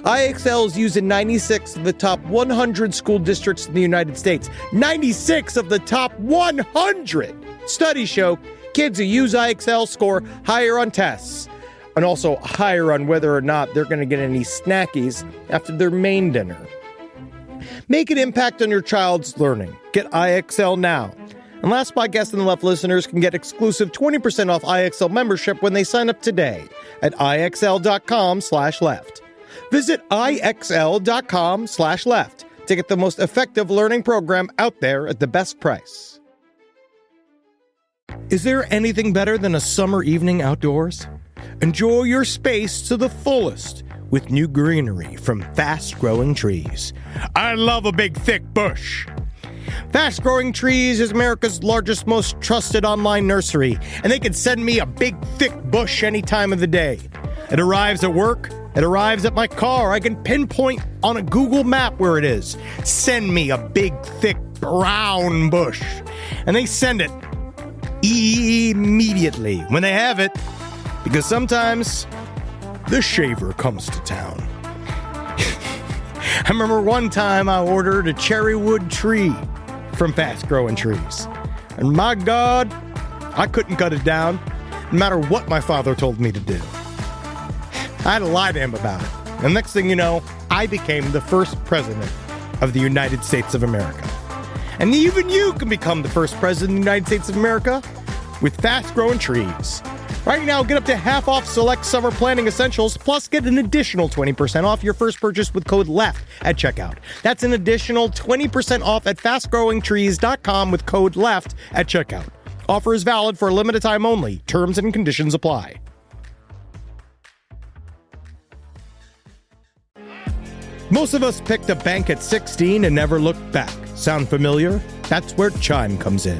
IXL is used in 96 of the top 100 school districts in the United States. 96 of the top 100! Studies show kids who use IXL score higher on tests, and also higher on whether or not they're going to get any snackies after their main dinner. Make an impact on your child's learning. Get IXL now. And Last Podcast on the Left listeners can get exclusive 20% off IXL membership when they sign up today at IXL.com/left. Visit IXL.com/left to get the most effective learning program out there at the best price. Is there anything better than a summer evening outdoors? Enjoy your space to the fullest with new greenery from Fast Growing Trees. I love a big, thick bush. Fast Growing Trees is America's largest, most trusted online nursery, and they can send me a big, thick bush any time of the day. It arrives at work. It arrives at my car. I can pinpoint on a Google map where it is. Send me a big, thick, brown bush. And they send it immediately when they have it, because sometimes the shaver comes to town. I remember one time I ordered a cherry wood tree from Fast Growing Trees. And my God, I couldn't cut it down, no matter what my father told me to do. I had to lie to him about it. And next thing you know, I became the first president of the United States of America. And even you can become the first president of the United States of America with Fast Growing Trees. Right now, get up to half off select summer planting essentials, plus get an additional 20% off your first purchase with code LEFT at checkout. That's an additional 20% off at fastgrowingtrees.com with code LEFT at checkout. Offer is valid for a limited time only. Terms and conditions apply. Most of us picked a bank at 16 and never looked back. Sound familiar? That's where Chime comes in.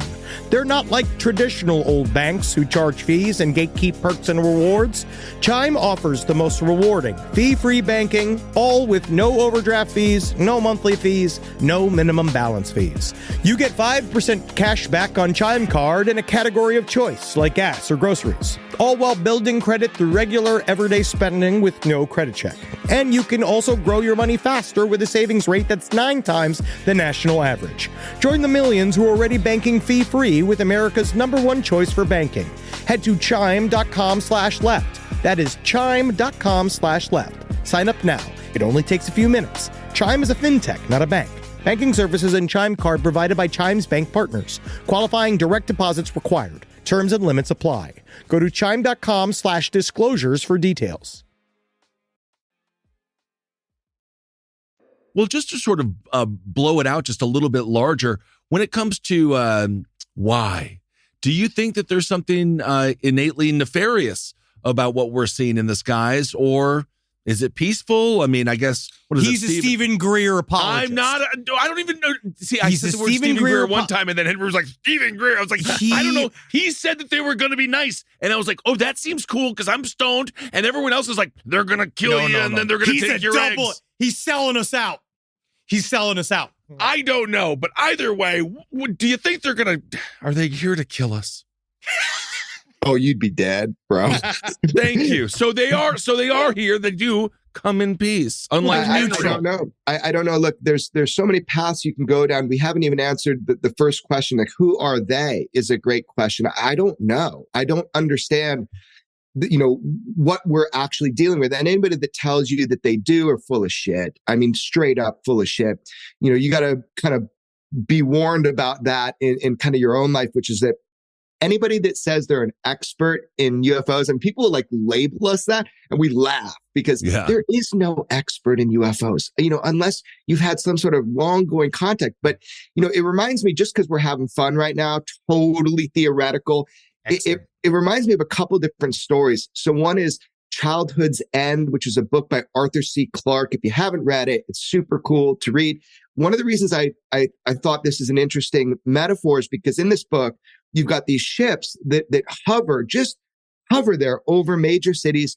They're not like traditional old banks who charge fees and gatekeep perks and rewards. Chime offers the most rewarding, fee-free banking, all with no overdraft fees, no monthly fees, no minimum balance fees. You get 5% cash back on Chime Card in a category of choice, like gas or groceries, all while building credit through regular, everyday spending with no credit check. And you can also grow your money faster with a savings rate that's 9 times the national average. Join the millions who are already banking fee-free with America's #1 choice for banking. Head to chime.com/left. That is chime.com/left. Sign up now. It only takes a few minutes. Chime is a fintech, not a bank. Banking services and Chime Card provided by Chime's bank partners. Qualifying direct deposits required. Terms and limits apply. Go to chime.com/disclosures for details. Well, just to sort of blow it out just a little bit larger, when it comes to why, do you think that there's something innately nefarious about what we're seeing in the skies, or is it peaceful? I mean, I guess, what is He's it, a Stephen Greer apologist. I'm not, I don't even know. See, I He's said a the word Stephen Stephen Greer Greer one time, and then Henry was like, Stephen Greer. I was like, I don't know. He said that they were going to be nice. And I was like, oh, that seems cool because I'm stoned. And everyone else is like, they're going to kill you and then they're going to take your eggs. He's selling us out. He's selling us out. I don't know. But either way, do you think are they here to kill us? Oh, you'd be dead, bro. Thank you. So they are here. They do come in peace. Unlike neutral. I don't know. I don't know. Look, there's so many paths you can go down. We haven't even answered the first question. Like, who are they is a great question. I don't know. I don't understand. what we're actually dealing with. And anybody that tells you that they do are full of shit. I mean, straight up full of shit. You got to kind of be warned about that in kind of your own life, which is that anybody that says they're an expert in UFOs, and people like label us that, and we laugh because there is no expert in UFOs, unless you've had some sort of long-going contact. But, it reminds me, just because we're having fun right now, totally theoretical, it reminds me of a couple different stories. So one is Childhood's End, which is a book by Arthur C. Clarke. If you haven't read it, it's super cool to read. One of the reasons I thought this is an interesting metaphor is because in this book, you've got these ships that hover there over major cities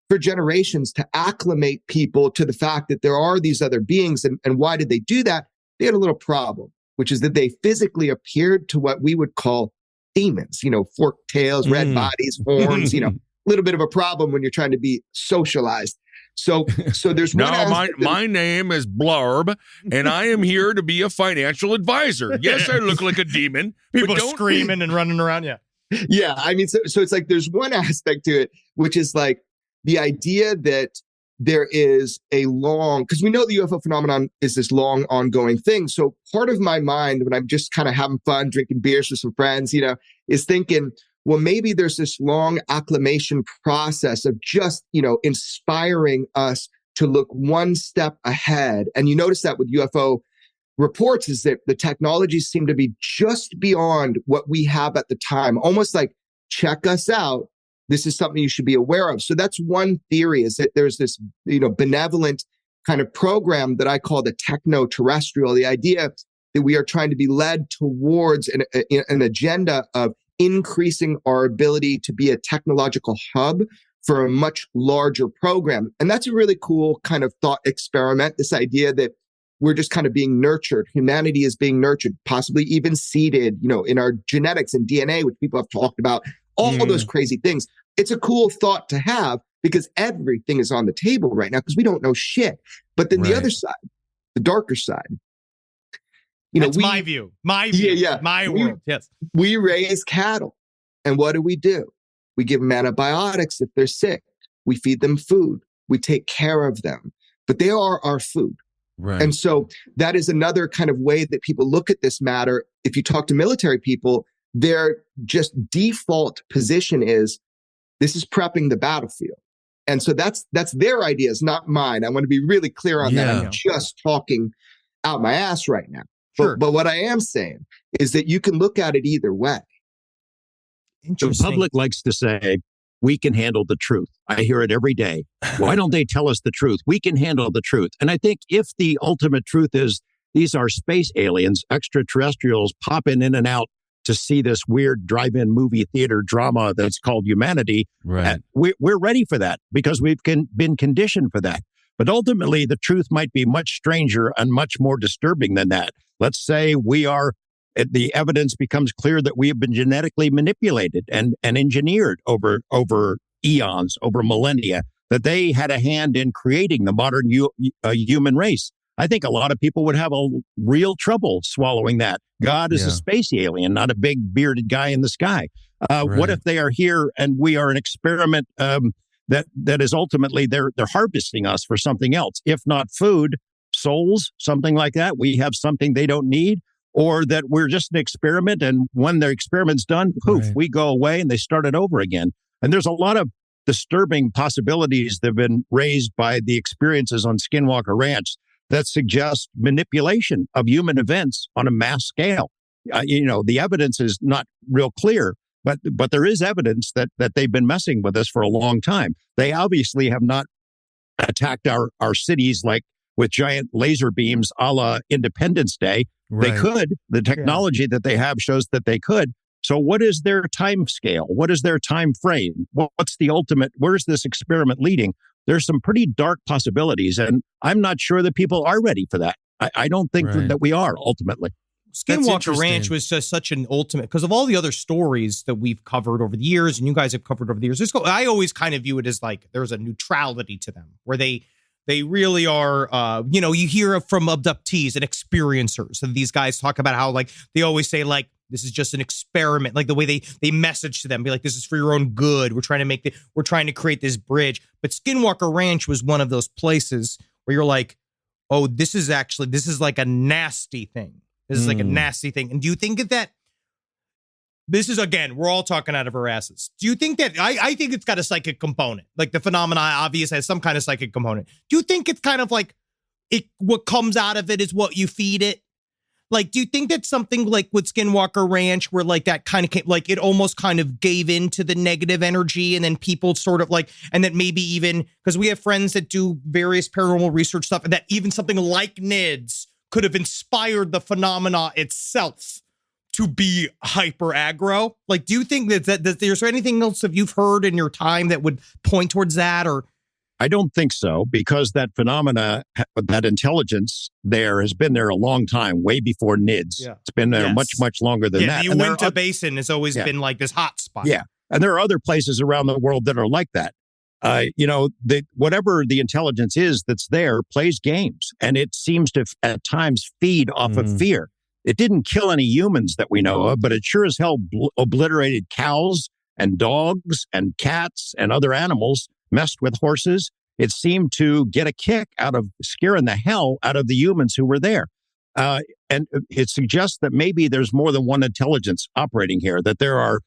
for generations to acclimate people to the fact that there are these other beings. And why did they do that? They had a little problem, which is that they physically appeared to what we would call demons, forked tails, red bodies, horns, a little bit of a problem when you're trying to be socialized. So there's my name is Blarb, and I am here to be a financial advisor. Yes, I look like a demon. People are screaming and running around. Yeah. I mean, so it's like there's one aspect to it, which is like the idea that there is because we know the UFO phenomenon is this long ongoing thing. So part of my mind, when I'm just kind of having fun, drinking beers with some friends, is thinking, well, maybe there's this long acclimation process of just, inspiring us to look one step ahead. And you notice that with UFO reports is that the technologies seem to be just beyond what we have at the time, almost like, check us out. This is something you should be aware of. So that's one theory, is that there's this, benevolent kind of program that I call the techno-terrestrial, the idea that we are trying to be led towards an agenda of increasing our ability to be a technological hub for a much larger program. And that's a really cool kind of thought experiment, this idea that we're just kind of being nurtured. Humanity is being nurtured, possibly even seeded, in our genetics and DNA, which people have talked about, all those crazy things. It's a cool thought to have because everything is on the table right now because we don't know shit. But then the other side, the darker side, that's my view. My view. Yeah. My world. Yes. We raise cattle. And what do? We give them antibiotics if they're sick. We feed them food. We take care of them. But they are our food. Right. And so that is another kind of way that people look at this matter. If you talk to military people, their just default position is this is prepping the battlefield. And so that's their ideas, not mine. I want to be really clear on that. I'm just talking out my ass right now. Sure. But what I am saying is that you can look at it either way. The public likes to say, we can handle the truth. I hear it every day. Why don't they tell us the truth? We can handle the truth. And I think if the ultimate truth is these are space aliens, extraterrestrials popping in and out to see this weird drive-in movie theater drama that's called humanity, we're ready for that because we've been conditioned for that. But ultimately, the truth might be much stranger and much more disturbing than that. Let's say the evidence becomes clear that we have been genetically manipulated and engineered over eons, over millennia, that they had a hand in creating the modern human race. I think a lot of people would have a real trouble swallowing that. God is a space alien, not a big bearded guy in the sky. What if they are here and we are an experiment that is ultimately they're harvesting us for something else, if not food, souls, something like that. We have something they don't need, or that we're just an experiment. And when their experiment's done, poof, we go away and they start it over again. And there's a lot of disturbing possibilities that have been raised by the experiences on Skinwalker Ranch that suggest manipulation of human events on a mass scale. The evidence is not real clear, but there is evidence that they've been messing with us for a long time. They obviously have not attacked our cities like with giant laser beams a la Independence Day. They could. The technology that they have shows that they could. So what is their time scale? What is their time frame? What's the ultimate? Where's this experiment leading? There's some pretty dark possibilities, and I'm not sure that people are ready for that. I don't think that we are ultimately. Skinwalker Ranch was just such an ultimate, because of all the other stories that we've covered over the years, and you guys have covered over the years. I always kind of view it as like there's a neutrality to them, where they really are, you hear from abductees and experiencers. And these guys talk about how, like, they always say, like, This is just an experiment. Like the way they message to them, be like, this is for your own good. We're trying to create this bridge. But Skinwalker Ranch was one of those places where you're like, oh, this is like a nasty thing. This is like a nasty thing. And do you think that this is, again, we're all talking out of our asses. Do you think that, I think it's got a psychic component. Like the phenomena obviously has some kind of psychic component. Do you think it's kind of like what comes out of it is what you feed it? Like, do you think that something like with Skinwalker Ranch where like that kind of came, like it almost kind of gave into the negative energy and then people sort of like, and that maybe even, because we have friends that do various paranormal research stuff, and that even something like NIDS could have inspired the phenomena itself to be hyper aggro? Like, do you think that there's anything else that you've heard in your time that would point towards that? Or I don't think so, because that phenomena, that intelligence there has been there a long time, way before NIDS. Yeah. It's been there much, much longer than that. The Uinta Basin has always been like this hot spot. Yeah. And there are other places around the world that are like that. Whatever the intelligence is that's there plays games, and it seems to at times feed off of fear. It didn't kill any humans that we know of, but it sure as hell obliterated cows and dogs and cats and other animals, messed with horses. It seemed to get a kick out of scaring the hell out of the humans who were there. And it suggests that maybe there's more than one intelligence operating here, that there are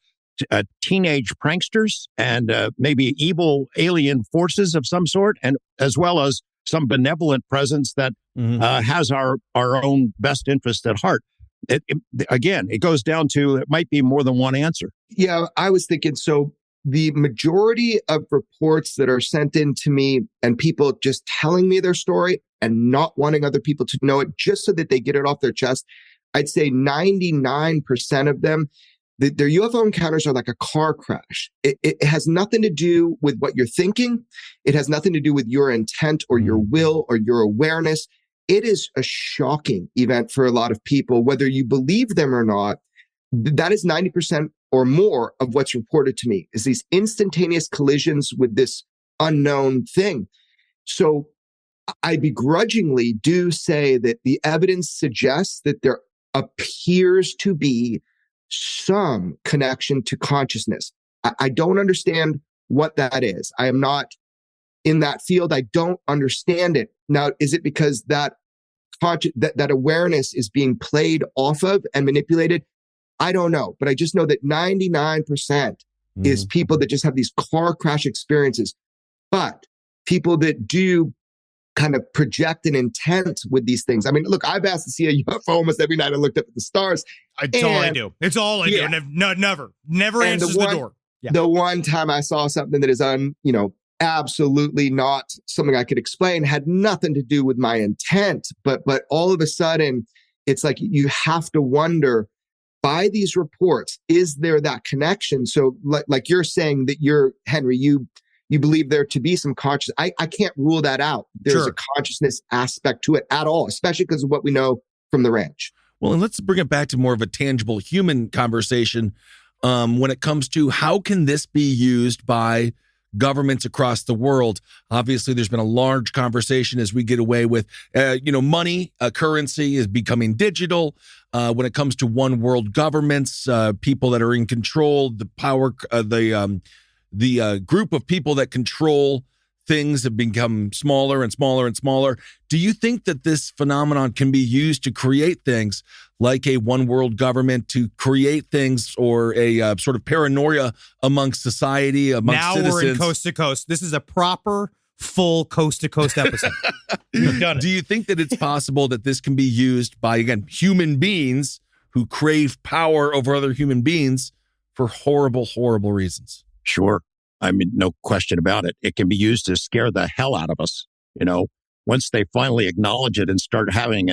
teenage pranksters and maybe evil alien forces of some sort, and as well as some benevolent presence that has our own best interest at heart. It goes down to, it might be more than one answer. Yeah, I was thinking, so the majority of reports that are sent in to me and people just telling me their story and not wanting other people to know it just so that they get it off their chest, I'd say 99% of them, their UFO encounters are like a car crash. It has nothing to do with what you're thinking. It has nothing to do with your intent or your will or your awareness. It is a shocking event for a lot of people, whether you believe them or not. That is 90% or more of what's reported to me, is these instantaneous collisions with this unknown thing. So I begrudgingly do say that the evidence suggests that there appears to be some connection to consciousness. I don't understand what that is. I am not in that field. I don't understand it. Now, is it because that awareness is being played off of and manipulated? I don't know, but I just know that 99% is people that just have these car crash experiences. But people that do kind of project an intent with these things. I mean, look, I've asked to see a UFO almost every night. I looked up at the stars. It's all I do. It's all I do. And never answers the door. Yeah. The one time I saw something that is absolutely not something I could explain, had nothing to do with my intent. But all of a sudden, it's like you have to wonder, by these reports, is there that connection? So like you're saying that Henry, you believe there to be some conscious. I can't rule that out. There's a consciousness aspect to it at all, especially because of what we know from the ranch. Well, and let's bring it back to more of a tangible human conversation when it comes to how can this be used by governments across the world. Obviously, there's been a large conversation as we get away with, money, currency is becoming digital. When it comes to one world governments, people that are in control, the power, the group of people that control things have become smaller and smaller and smaller. Do you think that this phenomenon can be used to create things like a one world government, to create things, or a sort of paranoia amongst society, amongst citizens? Now we're in coast to coast. This is a proper, full coast to coast episode. We've done it. Do you think that it's possible that this can be used by, again, human beings who crave power over other human beings for horrible, horrible reasons? Sure. I mean, no question about it. It can be used to scare the hell out of us. Once they finally acknowledge it and start having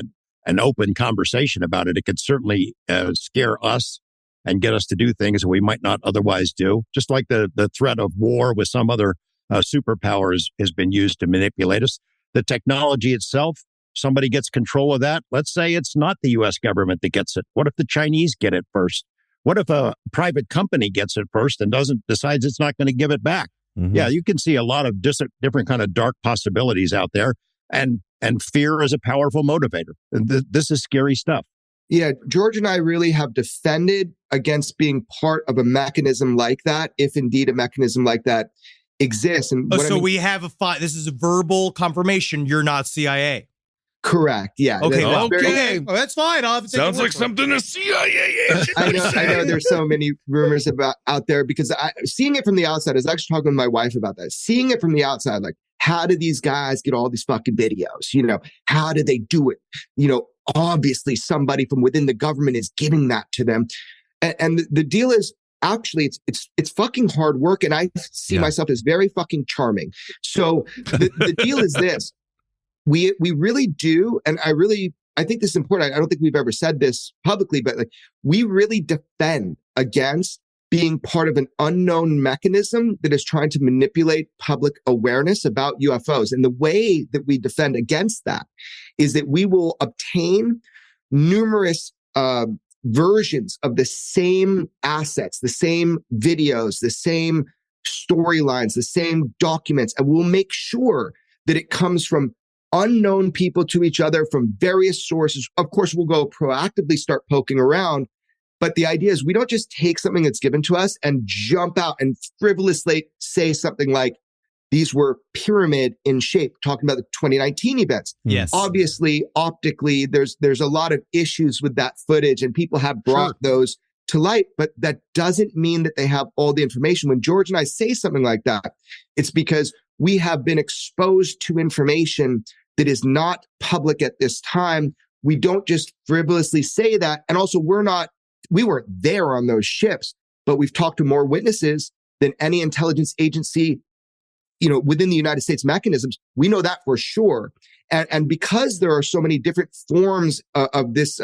an open conversation about it, it could certainly scare us and get us to do things that we might not otherwise do. Just like the threat of war with some other superpowers has been used to manipulate us. The technology itself, somebody gets control of that. Let's say it's not the U.S. government that gets it. What if the Chinese get it first? What if a private company gets it first and decides it's not going to give it back? Mm-hmm. Yeah, you can see a lot of different kind of dark possibilities out there, and fear is a powerful motivator. This is scary stuff. Yeah, George and I really have defended against being part of a mechanism like that, if indeed a mechanism like that exists. And so we have this is a verbal confirmation you're not CIA. Correct. Yeah. Okay. Okay. Oh, that's fine. I'll have to take Sounds like something a CIA agent I know there's so many rumors about out there because seeing it from the outside, I was actually talking with my wife about that. Seeing it from the outside, like, how do these guys get all these fucking videos? You know, how do they do it? You know, obviously somebody from within the government is giving that to them. And the deal is, actually, it's fucking hard work. And I see myself as very fucking charming. So the deal is this. We really do, and I think this is important. I don't think we've ever said this publicly, but like, we really defend against being part of an unknown mechanism that is trying to manipulate public awareness about UFOs. And the way that we defend against that is that we will obtain numerous versions of the same assets, the same videos, the same storylines, the same documents, and we'll make sure that it comes from unknown people to each other from various sources. Of course, we'll go proactively start poking around. But the idea is we don't just take something that's given to us and jump out and frivolously say something like, these were pyramid in shape, talking about the 2019 events. Yes. Obviously, optically, there's a lot of issues with that footage and people have brought those to light, but that doesn't mean that they have all the information. When George and I say something like that, it's because we have been exposed to information that is not public at this time. We don't just frivolously say that. And also we weren't there on those ships, but we've talked to more witnesses than any intelligence agency, you know, within the United States mechanisms. We know that for sure. And because there are so many different forms of this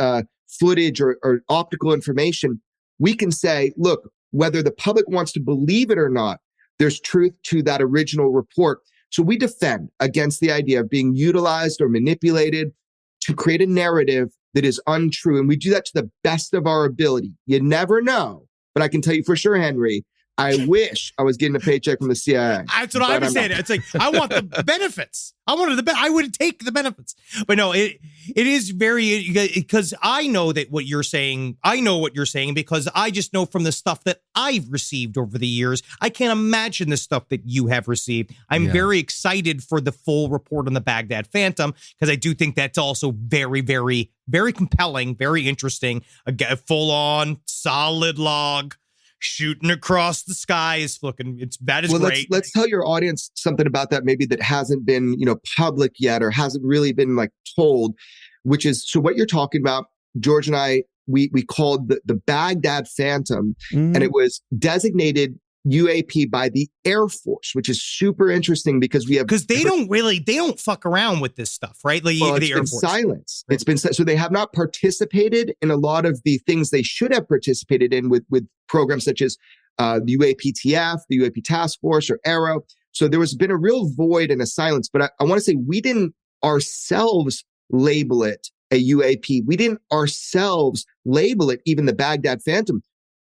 footage or optical information, we can say, look, whether the public wants to believe it or not, there's truth to that original report. So we defend against the idea of being utilized or manipulated to create a narrative that is untrue. And we do that to the best of our ability. You never know. But I can tell you for sure, Henry, I wish I was getting a paycheck from the CIA. That's what I was saying. It's like, I want the benefits. I would take the benefits. But no, it is very, because I know that what you're saying, I know what you're saying because I just know from the stuff that I've received over the years. I can't imagine the stuff that you have received. I'm very excited for the full report on the Baghdad Phantom because I do think that's also very, very, very compelling, very interesting. A full on solid log. Shooting across the sky is that is great. Let's tell your audience something about that maybe that hasn't been, you know, public yet or hasn't really been like told, which is, so what you're talking about, George and I, we called the Baghdad Phantom, and it was designated UAP by the Air Force, which is super interesting because they don't fuck around with this stuff, right? Like the Air Force. Silence. It's been so they have not participated in a lot of the things they should have participated in with programs such as the UAPTF, the UAP Task Force, or Arrow. So there has been a real void and a silence. But I want to say we didn't ourselves label it a UAP. We didn't ourselves label it even the Baghdad Phantom.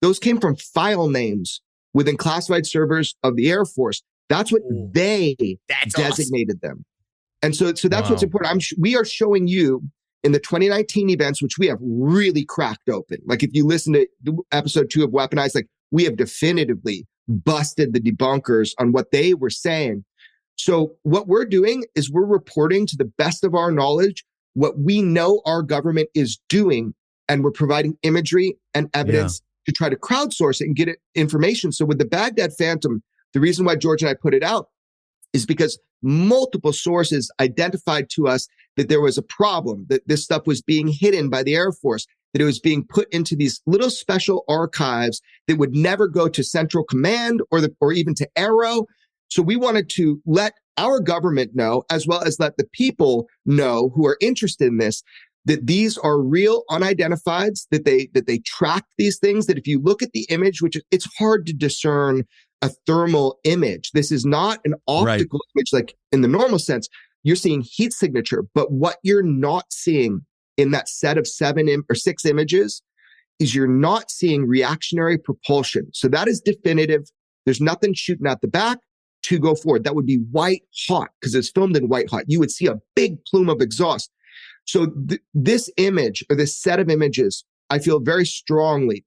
Those came from file names within classified servers of the Air Force. That's what they designated them. And so that's what's important. We are showing you in the 2019 events, which we have really cracked open. Like if you listen to episode 2 of Weaponized, like we have definitively busted the debunkers on what they were saying. So what we're doing is we're reporting to the best of our knowledge what we know our government is doing, and we're providing imagery and evidence to try to crowdsource it and get it information. So with the Baghdad Phantom, the reason why George and I put it out is because multiple sources identified to us that there was a problem, that this stuff was being hidden by the Air Force, that it was being put into these little special archives that would never go to Central Command or even to Arrow. So we wanted to let our government know, as well as let the people know who are interested in this, that these are real unidentifieds, that they track these things, that if you look at the image, which it's hard to discern a thermal image. This is not an optical image like in the normal sense. You're seeing heat signature, but what you're not seeing in that set of 6 images is you're not seeing reactionary propulsion. So that is definitive. There's nothing shooting out the back to go forward. That would be white hot because it's filmed in white hot. You would see a big plume of exhaust. So this image or this set of images, I feel very strongly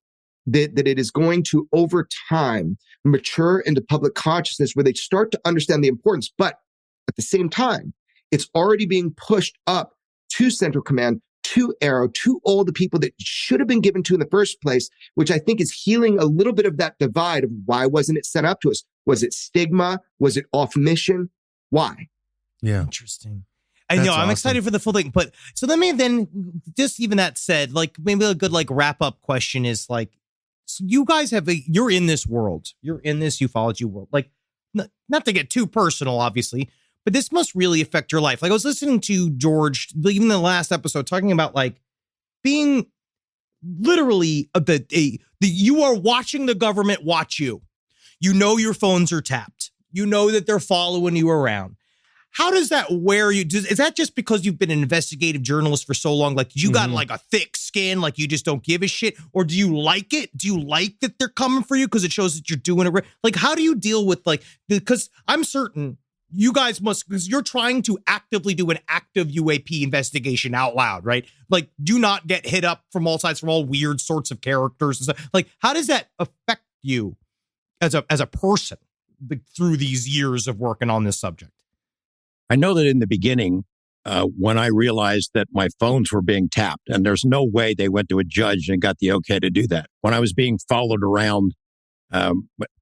that it is going to, over time, mature into public consciousness where they start to understand the importance. But at the same time, it's already being pushed up to Central Command, to Arrow, to all the people that should have been given to in the first place, which I think is healing a little bit of that divide of why wasn't it sent up to us? Was it stigma? Was it off mission? Why? Yeah. Interesting. I know, I'm excited for the full thing. But so let me then, just even that said, like maybe a good like wrap up question is like, so you guys you're in this world. You're in this ufology world. Like, not to get too personal, obviously, but this must really affect your life. Like I was listening to George, even in the last episode, talking about like being literally you are watching the government watch you. You know your phones are tapped. You know that they're following you around. How does that wear you? Is that just because you've been an investigative journalist for so long? Like you got like a thick skin, like you just don't give a shit? Or do you like it? Do you like that they're coming for you because it shows that you're doing it? Like, how do you deal with like, because I'm certain you guys must, because you're trying to actively do an active UAP investigation out loud, right? Like, do not get hit up from all sides from all weird sorts of characters and stuff. Like, how does that affect you as a person through these years of working on this subject? I know that in the beginning, when I realized that my phones were being tapped, and there's no way they went to a judge and got the okay to do that. When I was being followed around,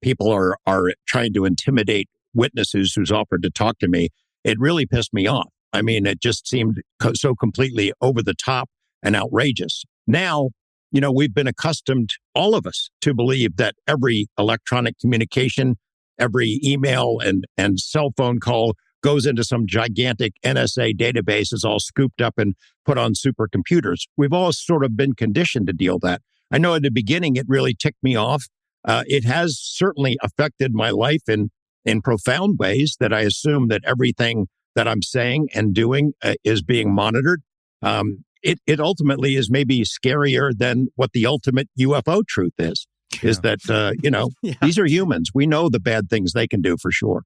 people are trying to intimidate witnesses who's offered to talk to me. It really pissed me off. I mean, it just seemed so completely over the top and outrageous. Now, we've been accustomed, all of us, to believe that every electronic communication, every email and cell phone call goes into some gigantic NSA database, is all scooped up and put on supercomputers. We've all sort of been conditioned to deal with that. I know at the beginning it really ticked me off. It has certainly affected my life in profound ways, that I assume that everything that I'm saying and doing is being monitored. It ultimately is maybe scarier than what the ultimate UFO truth is that, these are humans. We know the bad things they can do for sure.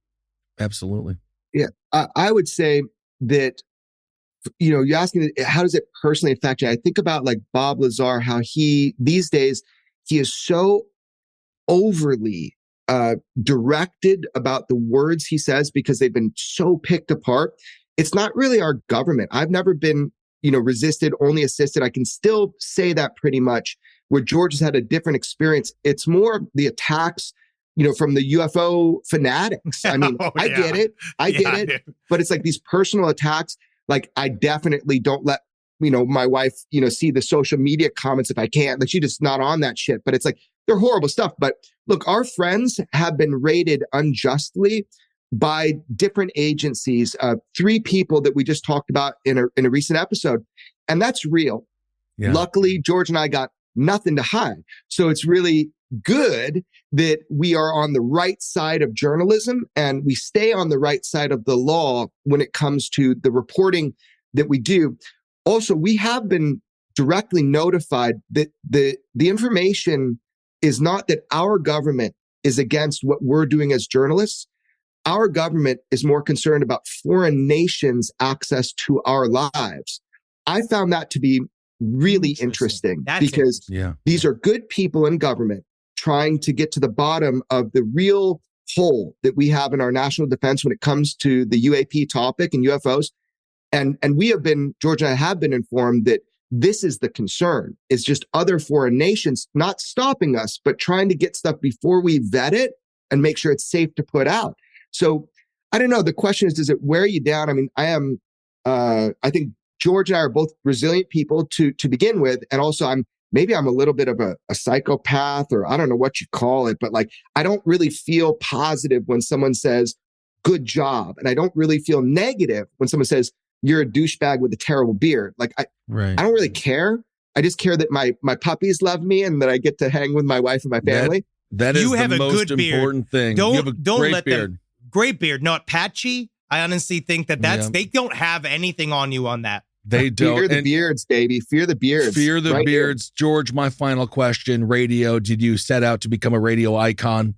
Absolutely. Yeah, I would say that, you're asking, how does it personally affect you? I think about like Bob Lazar, how these days, he is so overly directed about the words he says because they've been so picked apart. It's not really our government. I've never been, resisted, only assisted. I can still say that pretty much, where George has had a different experience. It's more the attacks from the UFO fanatics. I mean, I get it. I get it. But it's like these personal attacks. Like, I definitely don't let, my wife, see the social media comments if I can. Like, she's just not on that shit. But it's like, they're horrible stuff. But look, our friends have been rated unjustly by different agencies. 3 people that we just talked about in a recent episode. And that's real. Yeah. Luckily, George and I got nothing to hide. So it's really good that we are on the right side of journalism and we stay on the right side of the law when it comes to the reporting that we do. Also, we have been directly notified that the information is not that our government is against what we're doing as journalists. Our government is more concerned about foreign nations' access to our lives. I found that to be really interesting because these are good people in government trying to get to the bottom of the real hole that we have in our national defense when it comes to the UAP topic and UFOs. And we have been, George and I have been informed that this is the concern. It's just other foreign nations not stopping us, but trying to get stuff before we vet it and make sure it's safe to put out. So I don't know. The question is, does it wear you down? I mean, I think George and I are both resilient people to begin with. And also I'm a little bit of a psychopath, or I don't know what you call it, but like, I don't really feel positive when someone says, good job. And I don't really feel negative when someone says, you're a douchebag with a terrible beard. Like, I don't really care. I just care that my puppies love me and that I get to hang with my wife and my family. That is the most important thing. Don't let them. Great beard, not patchy. I honestly think that's they don't have anything on you on that. They don't. Fear the beards, baby. Fear the beards. Fear the beards. Here. George, my final question. Radio, did you set out to become a radio icon?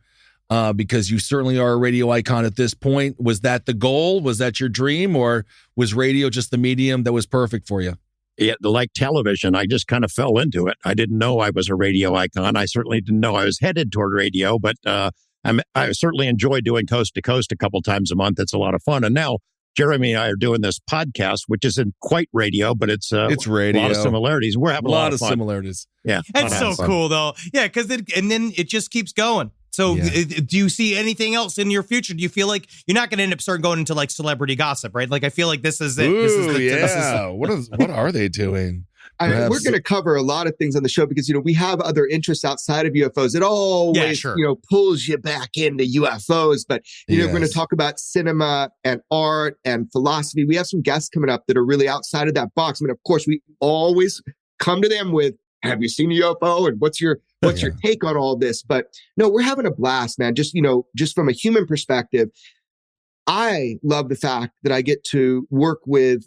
because you certainly are a radio icon at this point. Was that the goal? Was that your dream? Or was radio just the medium that was perfect for you? Yeah, like television, I just kind of fell into it. I didn't know I was a radio icon. I certainly didn't know I was headed toward radio, but I certainly enjoy doing Coast to Coast a couple times a month. It's a lot of fun. And now Jeremy and I are doing this podcast, which isn't quite radio, but it's radio. A lot of similarities. We're having a lot of fun. Similarities. Yeah. That's so cool, though. Yeah, because and then it just keeps going. So do you see anything else in your future? Do you feel like you're not going to end up starting going into like celebrity gossip, right? Like I feel like this is it. What are they doing? We're going to cover a lot of things on the show because, we have other interests outside of UFOs. It always, pulls you back into UFOs. But, we're going to talk about cinema and art and philosophy. We have some guests coming up that are really outside of that box. I mean, of course, we always come to them with, have you seen a UFO? And what's your take on all this? But no, we're having a blast, man. Just from a human perspective, I love the fact that I get to work with,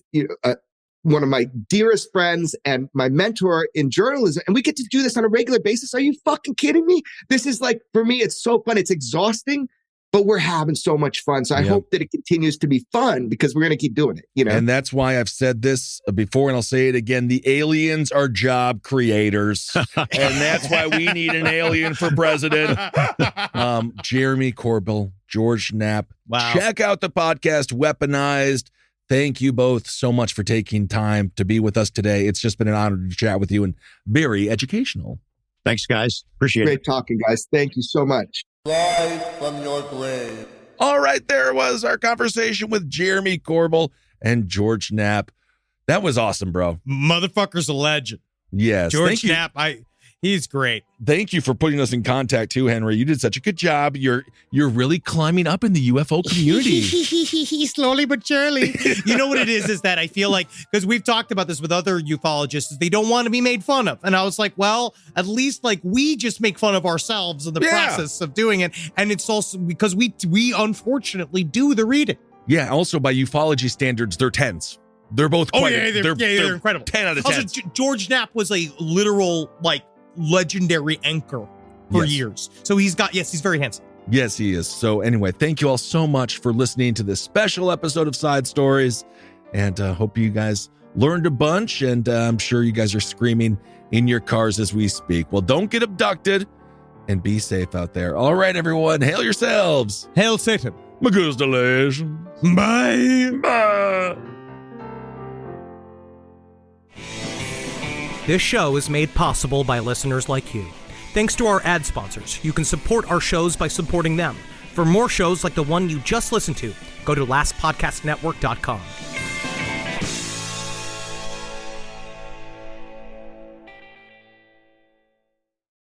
one of my dearest friends and my mentor in journalism. And we get to do this on a regular basis. Are you fucking kidding me? This is like, for me, it's so fun. It's exhausting, but we're having so much fun. So I hope that it continues to be fun because we're going to keep doing it, And that's why I've said this before and I'll say it again. The aliens are job creators. And that's why we need an alien for president. Jeremy Corbell, George Knapp. Wow. Check out the podcast, Weaponized. Thank you both so much for taking time to be with us today. It's just been an honor to chat with you and very educational. Thanks, guys. Appreciate it. Great talking, guys. Thank you so much. Rise from your grave. All right, there was our conversation with Jeremy Corbell and George Knapp. That was awesome, bro. Motherfucker's a legend. Yes. George Knapp, he's great. Thank you for putting us in contact too, Henry. You did such a good job. You're really climbing up in the UFO community. Slowly but surely. You know what it is that I feel like, because we've talked about this with other ufologists, they don't want to be made fun of. And I was like, well, at least like we just make fun of ourselves in the process of doing it. And it's also because we unfortunately do the reading. Yeah. Also, by ufology standards, they're 10s. They're both quite. They're incredible. 10 out of 10. Also, George Knapp was a literal legendary anchor for years. So he's very handsome. Yes, he is. So anyway, thank you all so much for listening to this special episode of Side Stories. And hope you guys learned a bunch. And I'm sure you guys are screaming in your cars as we speak. Well, don't get abducted and be safe out there. All right, everyone. Hail yourselves. Hail Satan. Magustalations. Bye. Bye. This show is made possible by listeners like you. Thanks to our ad sponsors, you can support our shows by supporting them. For more shows like the one you just listened to, go to lastpodcastnetwork.com.